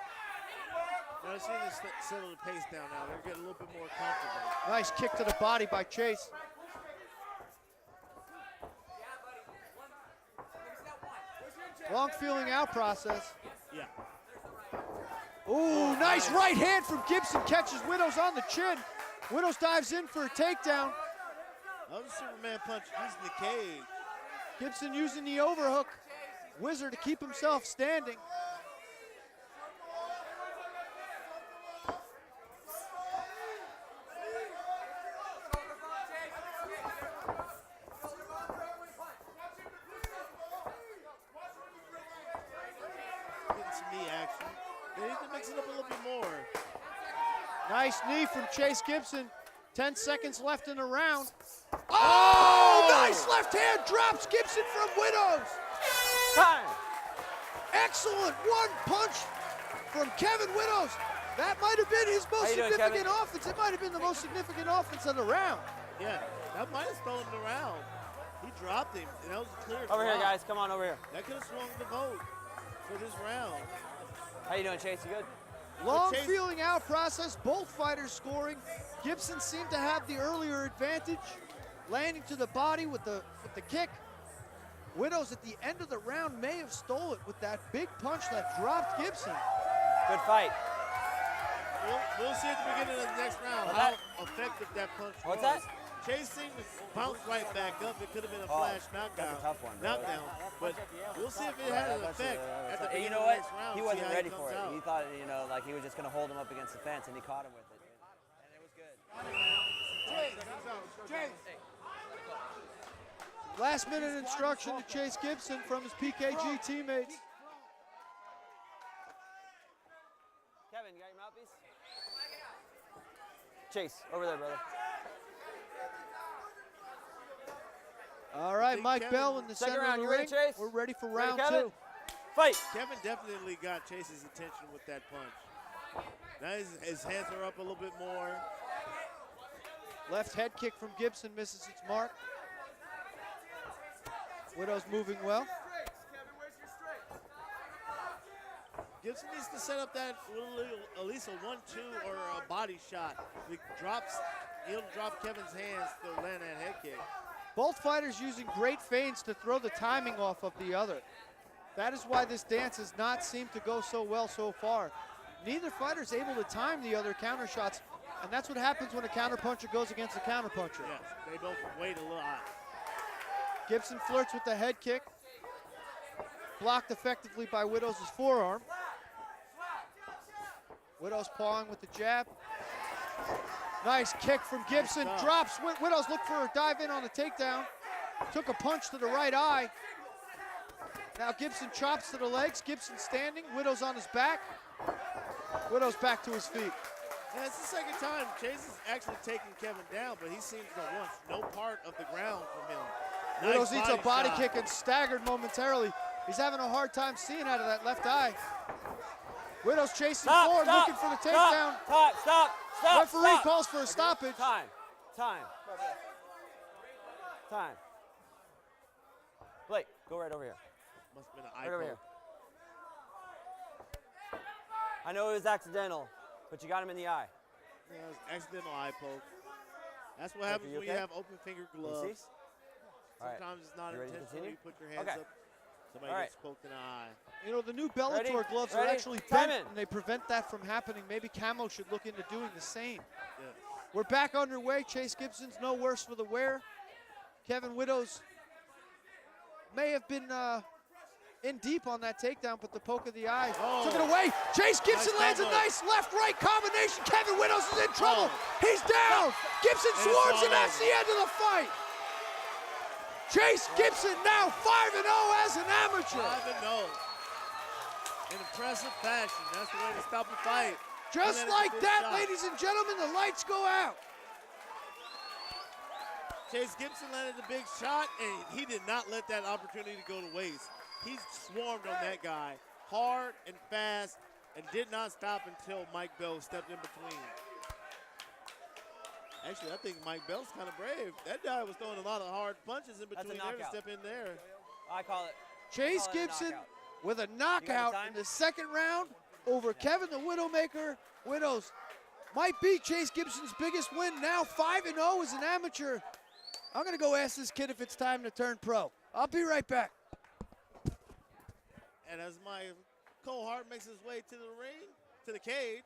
Now, see this settle the pace down now. They're getting a little bit more comfortable. Nice kick to the body by Chase. Long feeling out process. Yeah. Ooh, nice right hand from Gibson. Catches Widows on the chin. Widows dives in for a takedown. That was a Superman punch using the cage. Gibson using the overhook. Wizard to keep himself standing. Nice knee from Chase Gibson. 10 seconds left in the round. Oh, nice left hand drops Gibson from Widows. Time. Excellent one punch from Kevin Widows. That might have been his most significant offense. It might have been the most significant offense of the round. Yeah, that might have stolen the round. He dropped him, and that was a clear Over here, drop. guys. Come on over here. That could have swung the vote for this round. How you doing, Chase? You good? Long feeling out process, both fighters scoring. Gibson seemed to have the earlier advantage, landing to the body with the kick. Widows at the end of the round may have stole it with that big punch that dropped Gibson. Good fight. We'll see at the beginning of the next round how effective that punch was. What's that? Chase seemed to bounce right back up. It could have been a flash knockdown. That's a tough one. Knockdown. But we'll see if it had an effect at the beginning You know of the what? next round. He see wasn't how ready comes for it. out. He thought, like he was just going to hold him up against the fence, and he caught him with it. And it was good. Last minute instruction to Chase Gibson from his PKG teammates. Kevin, you got your mouthpiece? Chase, over there, brother. All right, Mike Bell in the Second center round. of You the ready, ring. Chase? We're ready for Ready, round Kevin? 2. Fight. Kevin definitely got Chase's attention with that punch. Now his hands are up a little bit more. Left head kick from Gibson misses its mark. Widows moving well. Gibson needs to set up that at least a 1-2 or a body shot. He'll drop Kevin's hands to land that head kick. Both fighters using great feints to throw the timing off of the other. That is why this dance has not seemed to go so well so far. Neither fighter is able to time the other counter shots, and that's what happens when a counterpuncher goes against a counterpuncher. Yes, they both wait a lot. Gibson flirts with the head kick. blocked effectively by Widows' forearm. Widows pawing with the jab. Nice kick from Gibson. Drops. Widows look for a dive in on the takedown. Took a punch to the right eye. Now Gibson chops to the legs. Gibson standing. Widows on his back. Widows back to his feet. Yeah, it's the second time Chase is actually taking Kevin down, but he seems to want no part of the ground from him. Widows Nice eats a body shot. kick and staggered momentarily. He's having a hard time seeing out of that left eye. Widows chasing forward, looking for the takedown. Stop. Referee calls for a stoppage. Time. Blake, go right over here. Must have been an Right eye over poke. here. I know it was accidental, but you got him in the eye. Yeah, it was accidental eye poke. That's what Blake, happens are you when you okay? have open finger Can you see? gloves. All right. Sometimes it's not You ready to intentional. continue? You put your hands Okay. up, somebody All gets poked in the eye. You know, the new Bellator Ready? gloves are Ready? actually Time bent, in. and they prevent that from happening. Maybe Camo should look into doing the same. Yeah. We're back underway. Chase Gibson's no worse for the wear. Kevin Widows may have been in deep on that takedown, but the poke of the eye took it away. Chase Gibson lands a nice left-right combination. Kevin Widows is in trouble. He's down. Gibson swarms, and that's the end of the fight. Chase Gibson now 5-0 as an amateur. 5-0. In impressive fashion. That's the way to stop a fight. Just And like it's a that, good shot. ladies and gentlemen, the lights go out. Chase Gibson landed a big shot, and he did not let that opportunity go to waste. He swarmed on that guy hard and fast and did not stop until Mike Bell stepped in between. Actually, I think Mike Bell's kind of brave. That guy was throwing a lot of hard punches in between there to knockout. step in there. I call it. Chase call it a Gibson knockout. with a You got knockout the time? in the second round over Kevin the Widowmaker. Widows might be Chase Gibson's biggest win. Now 5-0 as an amateur. I'm going to go ask this kid if it's time to turn pro. I'll be right back. And as my co-Hart makes his way to the ring, to the cage,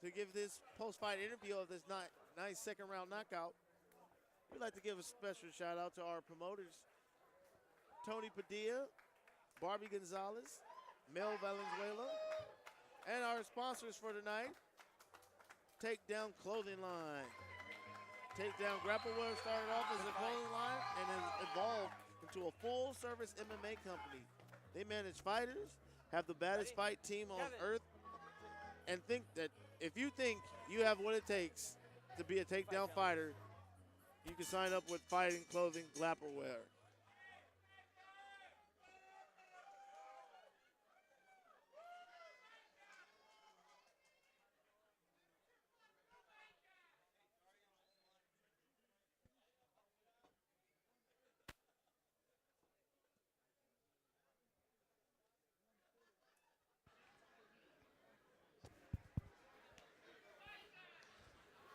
to give this post-fight interview of this nice second-round knockout, we'd like to give a special shout-out to our promoters, Tony Padilla, Barbie Gonzalez, Mel Valenzuela, and our sponsors for tonight, Takedown Clothing Line. Takedown Grappleware started off as a clothing line and has evolved into a full-service MMA company. They manage fighters, have the baddest fight team on earth, and think that if you think you have what it takes to be a takedown fighter, you can sign up with Fighting Clothing Grappleware.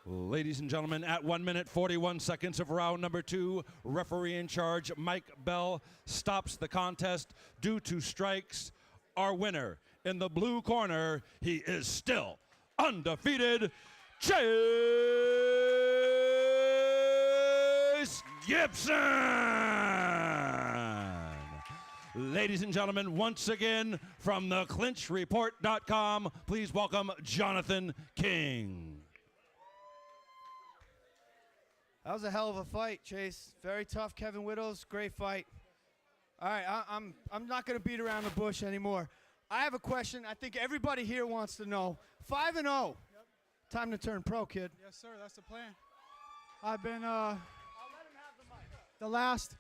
Ladies and gentlemen, at 1 minute 41 seconds of round number 2, referee in charge Mike Bell stops the contest due to strikes. Our winner in the blue corner, he is still undefeated, Chase Gibson. Ladies and gentlemen, once again from the ClinchReport.com, please welcome Jonathan King. That was a hell of a fight, Chase. Very tough. Kevin Widows, great fight. All right, I'm not going to beat around the bush anymore. I have a question I think everybody here wants to know. 5-0. Yep. Time to turn pro, kid. Yes, sir. That's the plan. I've been the last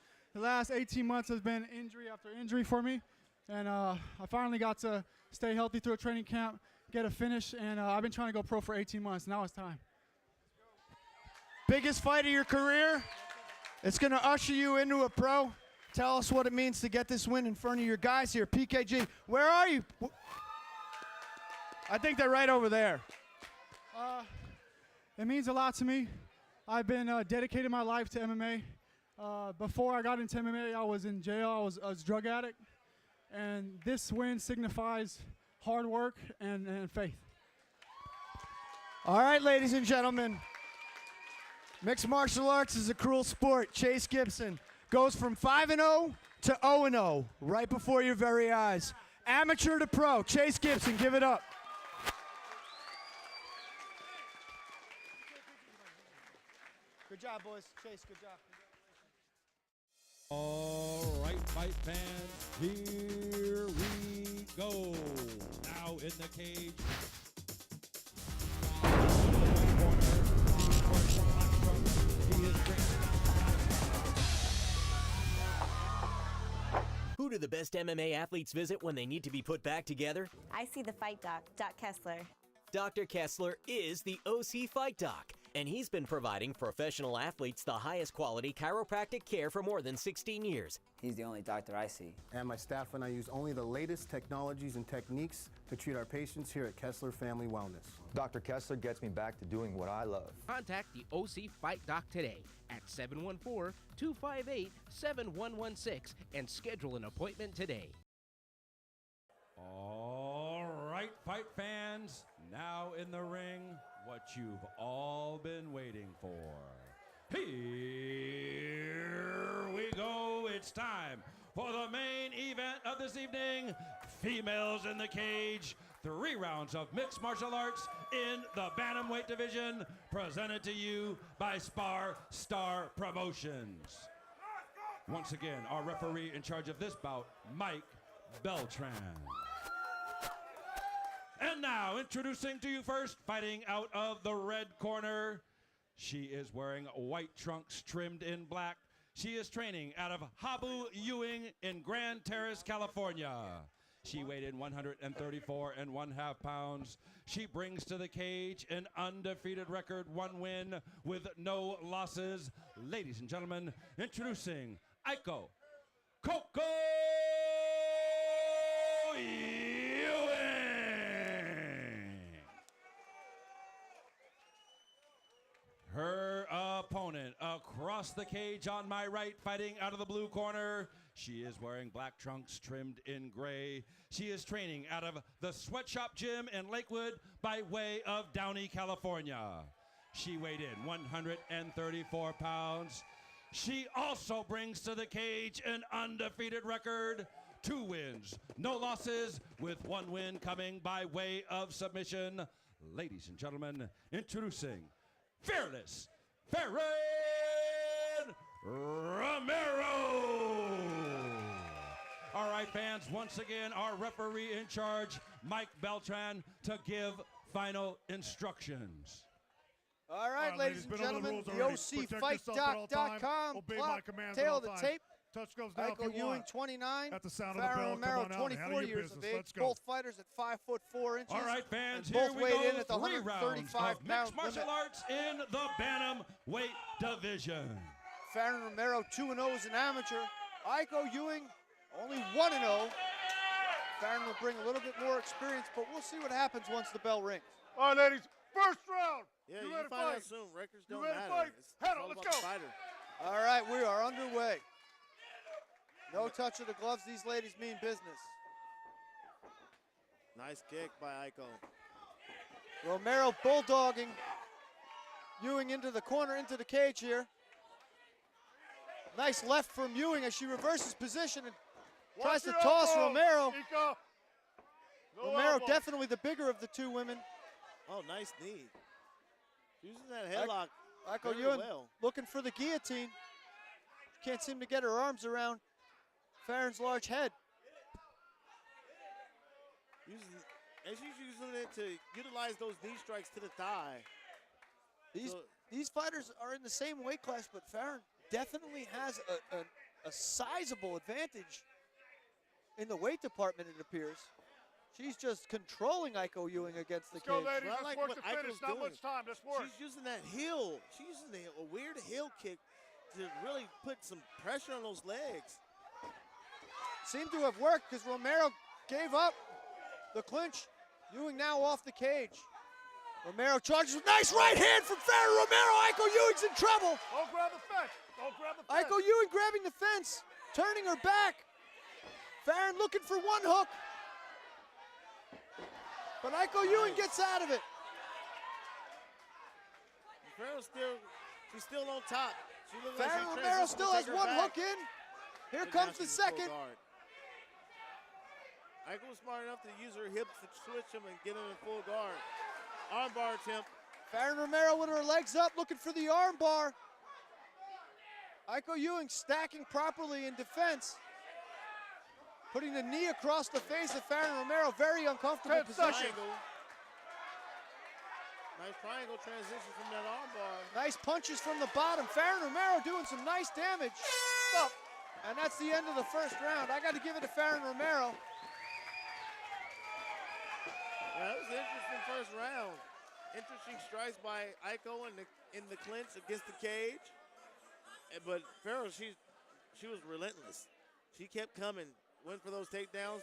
18 months has been injury after injury for me, and I finally got to stay healthy through a training camp, get a finish, and I've been trying to go pro for 18 months. Now it's time. Biggest fight of your career. It's going to usher you into a pro. Tell us what it means to get this win in front of your guys here. PKG, where are you? I think they're right over there. It means a lot to me. I've been dedicating my life to MMA. Before I got into MMA, I was in jail. I was a drug addict. And this win signifies hard work and faith. All right, ladies and gentlemen. Mixed martial arts is a cruel sport. Chase Gibson goes from 5-0 to 0-0 right before your very eyes. Amateur to pro, Chase Gibson, give it up. Good job, boys. Chase, good job. All right, fight fans, here we go. Now in the cage. Who do the best MMA athletes visit when they need to be put back together? I see the fight doc, Doc Kessler. Dr. Kessler is the OC Fight Doc, and he's been providing professional athletes the highest quality chiropractic care for more than 16 years. He's the only doctor I see. And my staff and I use only the latest technologies and techniques to treat our patients here at Kessler Family Wellness. Dr. Kessler gets me back to doing what I love. Contact the OC Fight Doc today at 714-258-7116 and schedule an appointment today. All right, fight fans, now in the ring, what you've all been waiting for. Here we go. It's time for the main event of this evening. Females in the cage. 3 rounds of mixed martial arts in the bantamweight division, presented to you by Spar Star Promotions. Once again, our referee in charge of this bout, Mike Beltran. And now, introducing to you first, fighting out of the red corner. She is wearing white trunks trimmed in black. She is training out of Ewing in Grand Terrace, California. She weighed in 134.5 pounds. She brings to the cage an undefeated record, 1 win with no losses. Ladies and gentlemen, introducing Aiko Coco Ewing. Her opponent across the cage on my right, fighting out of the blue corner. She is wearing black trunks trimmed in gray. She is training out of the Sweatshop Gym in Lakewood by way of Downey, California. She weighed in 134 pounds. She also brings to the cage an undefeated record, 2 wins, no losses, with 1 win coming by way of submission. Ladies and gentlemen, introducing Fearless Farron Romero. All right, fans, once again, our referee in charge, Mike Beltran, to give final instructions. All right, ladies and gentlemen, the OCFightDoc.com, tail of the tape. Touch goes down. Aiko Ewing, 29. At the sound Farron of the bell, Romero, come on out, 24 years business. of age. Let's go. Both fighters at 5'4" inches. All right, fans, and here both we weighed go. in at the 3 rounds of mixed martial limit. arts in the bantamweight division. Farron Romero, 2-0 as an amateur. Aiko Ewing, only 1-0. Farron will bring a little bit more experience, but we'll see what happens once the bell rings. All right, ladies, first round. Yeah, you you ready to find fight? out soon. Records You don't ready to matter. fight? It's Head on, all let's about go. the fighter. All right, we are underway. No touch of the gloves. These ladies mean business. Nice kick by Aiko. Romero bulldogging Ewing into the corner, into the cage here. Nice left from Ewing as she reverses position and tries to toss Romero. Romero elbow. definitely the bigger of the 2 women. Oh, nice knee. Using that headlock Aiko very Ewing well. looking for the guillotine. Can't seem to get her arms around Farron's large head. And she's using it to utilize those knee strikes to the thigh. These fighters are in the same weight class, but Farron definitely has a sizable advantage in the weight department, it appears. She's just controlling Aiko Ewing against the Let's go, cage. ladies. Let's work to finish. Not much time. Let's work. She's using that heel. She's using a weird heel kick to really put some pressure on those legs. Seemed to have worked because Romero gave up the clinch. Ewing now off the cage. Romero charges with nice right hand from Farron Romero. Aiko Ewing's in trouble. Don't grab the fence. Don't grab the fence. Aiko Ewing grabbing the fence, turning her back. Farron looking for 1 hook. But Aiko Ewing gets out of it. Farron's she's still on top. Farron Romero still has 1 hook in. Here comes the second. Ayala was smart enough to use her hips to switch him and get him in full guard. Armbar attempt. Farron Romero with her legs up, looking for the armbar. Ewing stacking properly in defense. Putting the knee across the face of Farron Romero. Very uncomfortable position. Nice triangle transition from that armbar. Nice punches from the bottom. Farron Romero doing some nice damage. Up. And that's the end of the first round. I got to give it to Farron Romero. Yeah, that was an interesting first round. Interesting strikes by Aiko in the clinch against the cage. But Farrell, she was relentless. She kept coming, went for those takedowns,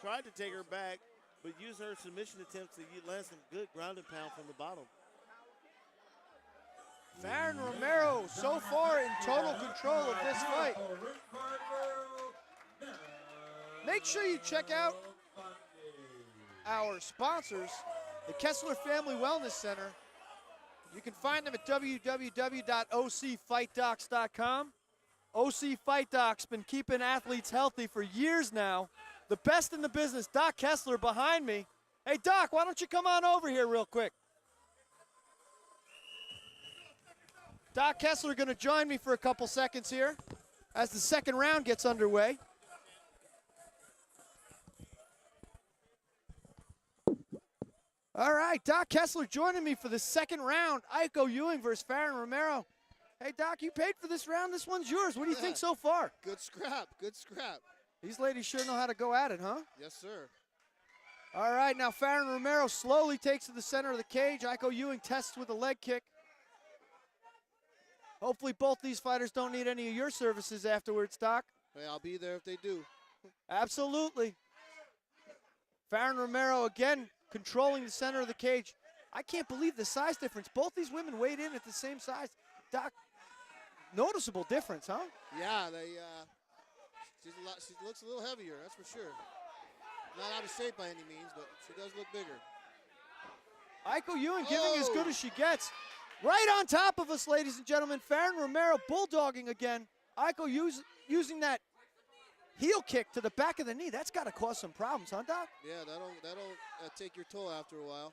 tried to take her back, but used her submission attempts to land some good ground and pound from the bottom. Farron Romero so far in total control of this fight. Make sure you check out our sponsors, the Kessler Family Wellness Center. You can find them at www.ocfightdocs.com. OC Fight Doc's been keeping athletes healthy for years now. The best in the business, Doc Kessler behind me. Hey, Doc, why don't you come on over here real quick? Doc Kessler going to join me for a couple seconds here as the second round gets underway. All right, Doc Kessler joining me for the second round. Ewing versus Farron Romero. Hey, Doc, you paid for this round. This one's yours. What do you think so far? Good scrap, good scrap. These ladies sure know how to go at it, huh? Yes, sir. All right, now Farron Romero slowly takes to the center of the cage. Ewing tests with a leg kick. Hopefully both these fighters don't need any of your services afterwards, Doc. Hey, I'll be there if they do. Absolutely. Farron Romero again controlling the center of the cage. I can't believe the size difference. Both these women weighed in at the same size. Doc, noticeable difference, huh? Yeah, she looks a little heavier, that's for sure. Not out of shape by any means, but she does look bigger. Ewing giving as good as she gets. Right on top of us, ladies and gentlemen. Farron Romero bulldogging again. Using that heel kick to the back of the knee. That's got to cause some problems, huh, Doc? Yeah, that'll take your toll after a while.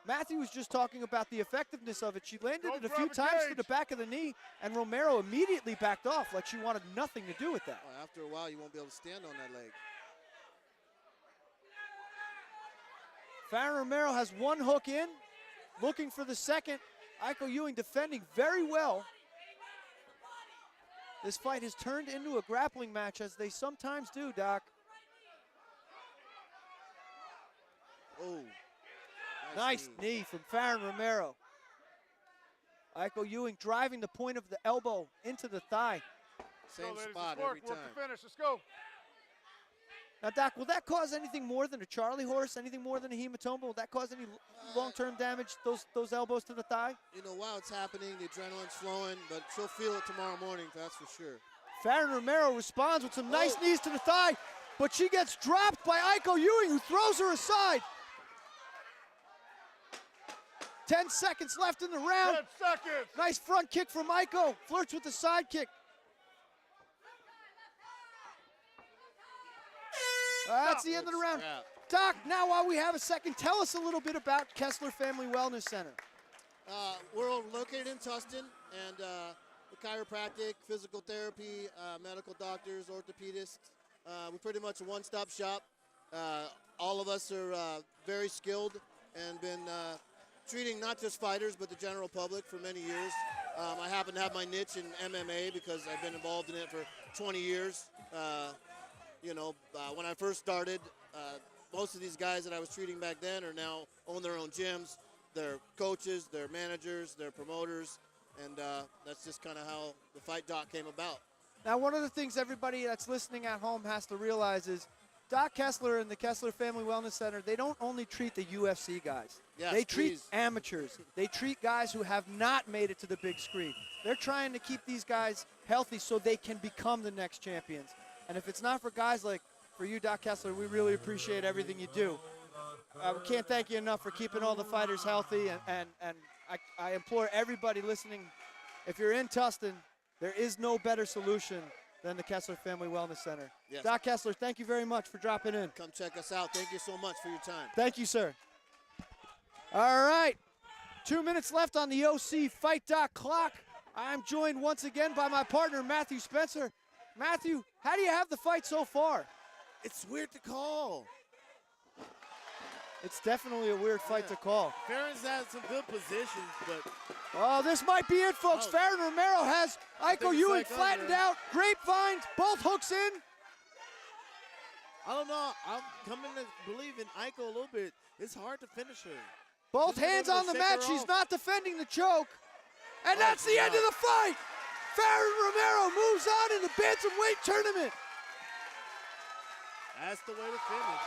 Matthew was just talking about the effectiveness of it. She landed it a few times to the back of the knee, and Romero immediately backed off like she wanted nothing to do with that. Well, after a while, you won't be able to stand on that leg. Farron Romero has one hook in, looking for the second. Ewing defending very well. This fight has turned into a grappling match, as they sometimes do, Doc. Oh. Nice knee from Farron Romero. Ewing driving the point of the elbow into the thigh. Same ladies, spot let's every work time. the finish. Let's go. Now, Doc, will that cause anything more than a Charlie horse, anything more than a hematoma? Will that cause any long-term damage, those elbows to the thigh? You know, while it's happening, the adrenaline's flowing, but she'll feel it tomorrow morning, that's for sure. Farron Romero responds with some nice knees to the thigh, but she gets dropped by Ewing, who throws her aside. 10 seconds left in the round. 10 seconds. Nice front kick from Iko. Flirts with the side kick. That's the end of the round. Doc, now while we have a second, tell us a little bit about Kessler Family Wellness Center. We're located in Tustin, and chiropractic, physical therapy, medical doctors, orthopedists. We're pretty much a one-stop shop. All of us are very skilled and been treating not just fighters, but the general public for many years. I happen to have my niche in MMA because I've been involved in it for 20 years. When I first started, most of these guys that I was treating back then are now own their own gyms. They're coaches, they're managers, they're promoters, and that's just kind of how the Fight Doc came about. Now, one of the things everybody that's listening at home has to realize is Doc Kessler and the Kessler Family Wellness Center, they don't only treat the UFC guys. Yes, they treat please. amateurs. They treat guys who have not made it to the big screen. They're trying to keep these guys healthy so they can become the next champions. And if it's not for guys like for you, Doc Kessler, we really appreciate everything you do. We can't thank you enough for keeping all the fighters healthy. And I implore everybody listening, if you're in Tustin, there is no better solution than the Kessler Family Wellness Center. Yes. Doc Kessler, thank you very much for dropping in. Come check us out. Thank you so much for your time. Thank you, sir. All right, 2 minutes left on the OC Fight Doc clock. I'm joined once again by my partner, Matthew Spencer. Matthew, how do you have the fight so far? It's weird to call. It's definitely a weird fight to call. Farron's had some good positions, but Oh, this might be it, folks. Farron Romero has Iko Ewing like flattened under. out. Grapevines, both hooks in. I don't know. I'm coming to believe in Iko a little bit. It's hard to finish her. Both Just hands able to on the shake her mat. She's off. not defending the choke. And that's the end of the fight. Farron Romero moves on in the bantamweight tournament. That's the way to finish.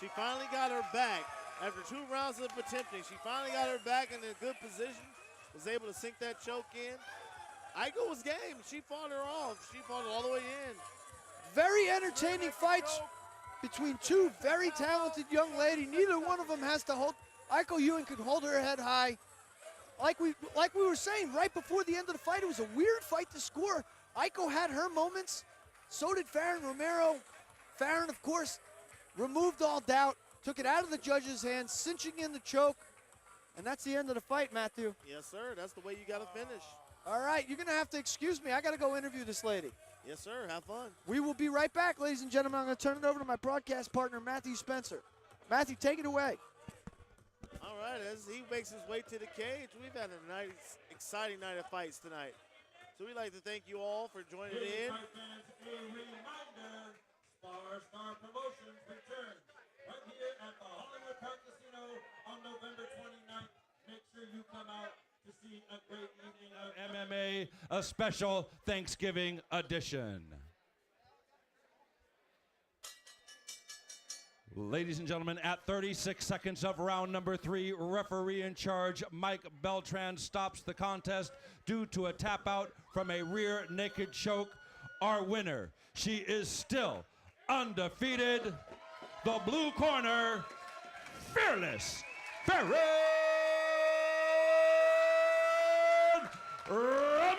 She finally got her back. After 2 rounds of attempting, she finally got her back in a good position. Was able to sink that choke in. Iko was game. She fought her off. She fought it all the way in. Very entertaining fights between two very talented young ladies. Neither one of them has to hold. Iko Ewing could hold her head high. Like we were saying, right before the end of the fight, it was a weird fight to score. Iko had her moments. So did Farron Romero. Farron, of course, removed all doubt, took it out of the judge's hands, cinching in the choke. And that's the end of the fight, Matthew. Yes, sir. That's the way you got to finish. All right, you're going to have to excuse me. I got to go interview this lady. Yes, sir. Have fun. We will be right back, ladies and gentlemen. I'm going to turn it over to my broadcast partner, Matthew Spencer. Matthew, take it away. All right, as he makes his way to the cage, we've had a nice, exciting night of fights tonight. So we'd like to thank you all for joining in. A reminder, Spar Star Promotions returns right here at the Hollywood Park Casino on November 29th. Make sure you come out to see a great evening of MMA, a special Thanksgiving edition. Ladies and gentlemen, at 36 seconds of round number 3, referee in charge Mike Beltran stops the contest due to a tap out from a rear naked choke. Our winner, she is still undefeated. The blue corner, Fearless Farron Romero!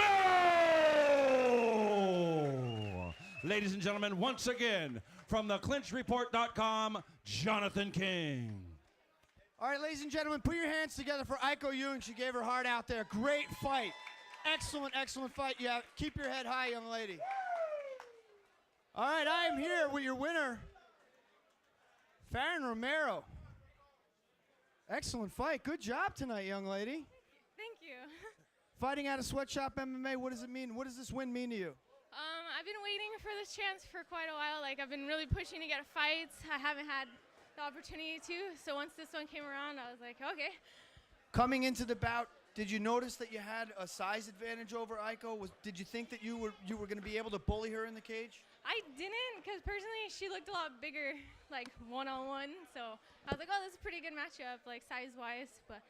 Ladies and gentlemen, once again, from the ClinchReport.com, Jonathan King. All right, ladies and gentlemen, put your hands together for Iko Ewing. She gave her heart out there. Great fight. Excellent, excellent fight. Yeah, keep your head high, young lady. All right, I am here with your winner, Farron Romero. Excellent fight. Good job tonight, young lady. Thank you. Fighting out of Sweatshop MMA, what does it mean? What does this win mean to you? I've been waiting for this chance for quite a while. Like, I've been really pushing to get fights. I haven't had the opportunity to. So once this one came around, I was like, okay. Coming into the bout, did you notice that you had a size advantage over Iko? Did you think that you were going to be able to bully her in the cage? I didn't, because personally, she looked a lot bigger, like one-on-one. So I was like, oh, this is a pretty good matchup, like size-wise. But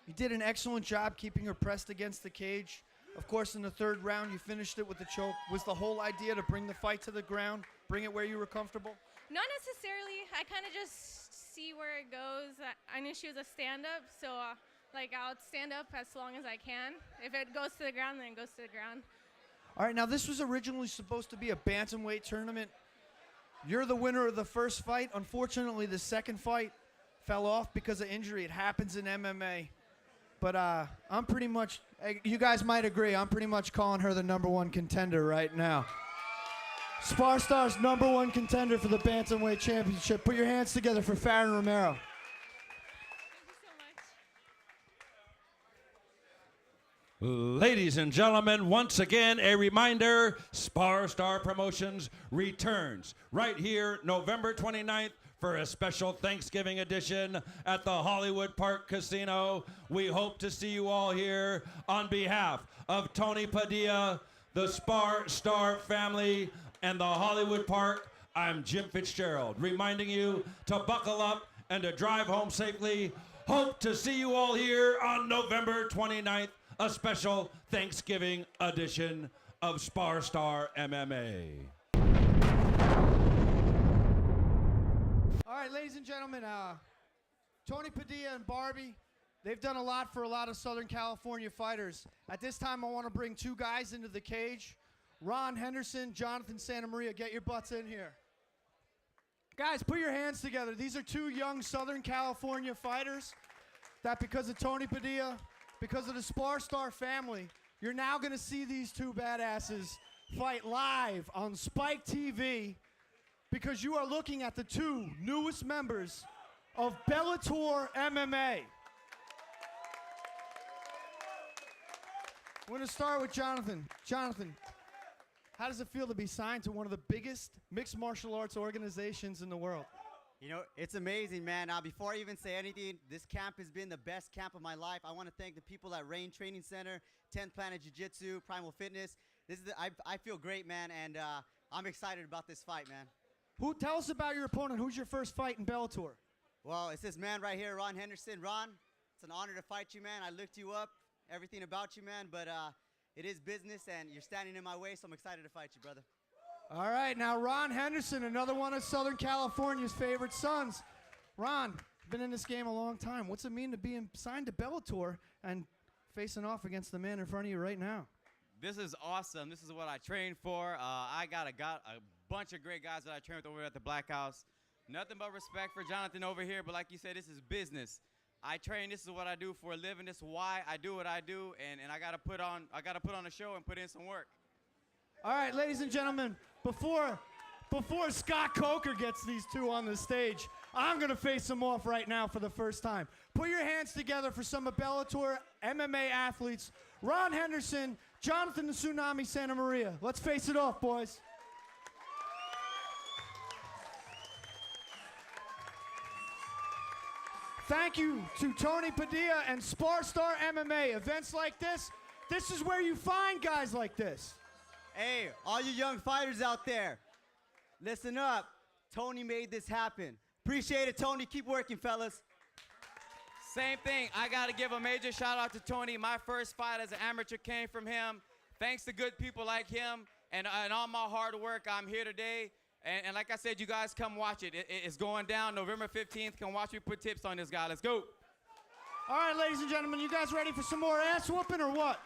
You did an excellent job keeping her pressed against the cage. Of course, in the 3rd round, you finished it with the choke. Was the whole idea to bring the fight to the ground, bring it where you were comfortable? not necessarily. I kind of just see where it goes. I knew she was a stand-up, so like I'll stand up as long as I can. If it goes to the ground, then it goes to the ground. All right, now this was originally supposed to be a bantamweight tournament. You're the winner of the first fight. Unfortunately, the second fight fell off because of injury. It happens in MMA. But I'm pretty much, you guys might agree, I'm pretty much calling her the #1 contender right now. Spar Star's #1 contender for the Bantamweight Championship. Put your hands together for Farron Romero. Ladies and gentlemen, once again, a reminder, Spar Star Promotions returns right here November 29th for a special Thanksgiving edition at the Hollywood Park Casino. We hope to see you all here. On behalf of Tony Padilla, the Spar Star family, and the Hollywood Park, I'm Jim Fitzgerald, reminding you to buckle up and to drive home safely. Hope to see you all here on November 29th, a special Thanksgiving edition of Spar Star MMA. All right, ladies and gentlemen, Tony Padilla and Barbie, They've done a lot for a lot of Southern California fighters. At this time, I want to bring two guys into the cage. Ron Henderson, Jonathan Santamaria, get your butts in here. Guys, put your hands together. These are two young Southern California fighters that because of Tony Padilla, because of the Spar Star family, you're now going to see these two badasses fight live on Spike TV because you are looking at the two newest members of Bellator MMA. We're going to start with Jonathan. Jonathan, how does it feel to be signed to one of the biggest mixed martial arts organizations in the world? You know, it's amazing, man. Before I even say anything, this camp has been the best camp of my life. I want to thank the people at Rain Training Center, 10th Planet Jiu-Jitsu, Primal Fitness. I feel great, man, and I'm excited about this fight, man. Tell us about your opponent. Who's your first fight in Bellator? Well, it's this man right here, Ron Henderson. Ron, it's an honor to fight you, man. I looked you up, everything about you, man, but it is business, and you're standing in my way, so I'm excited to fight you, brother. All right, now Ron Henderson, another one of Southern California's favorite sons. Ron, been in this game a long time. What's it mean to be signed to Bellator and facing off against the man in front of you right now? This is awesome. This is what I trained for. I got a bunch of great guys that I trained with over at the Black House. Nothing but respect for Jonathan over here, but like you said, this is business. I train. This is what I do for a living. This is why I do what I do, and I gotta put on a show and put in some work. All right, ladies and gentlemen, before Scott Coker gets these two on the stage, I'm going to face them off right now for the first time. Put your hands together for some of Bellator MMA athletes. Ron Henderson, Jonathan the Tsunami Santamaria. Let's face it off, boys. Thank you to Tony Padilla and Spar Star MMA. Events like this is where you find guys like this. Hey, all you young fighters out there, listen up. Tony made this happen. Appreciate it, Tony. Keep working, fellas. Same thing. I got to give a major shout out to Tony. My first fight as an amateur came from him. Thanks to good people like him and all my hard work, I'm here today. And like I said, you guys come watch it. It's going down November 15th. Come watch me put tips on this guy. Let's go. All right, ladies and gentlemen, you guys ready for some more ass whooping or what?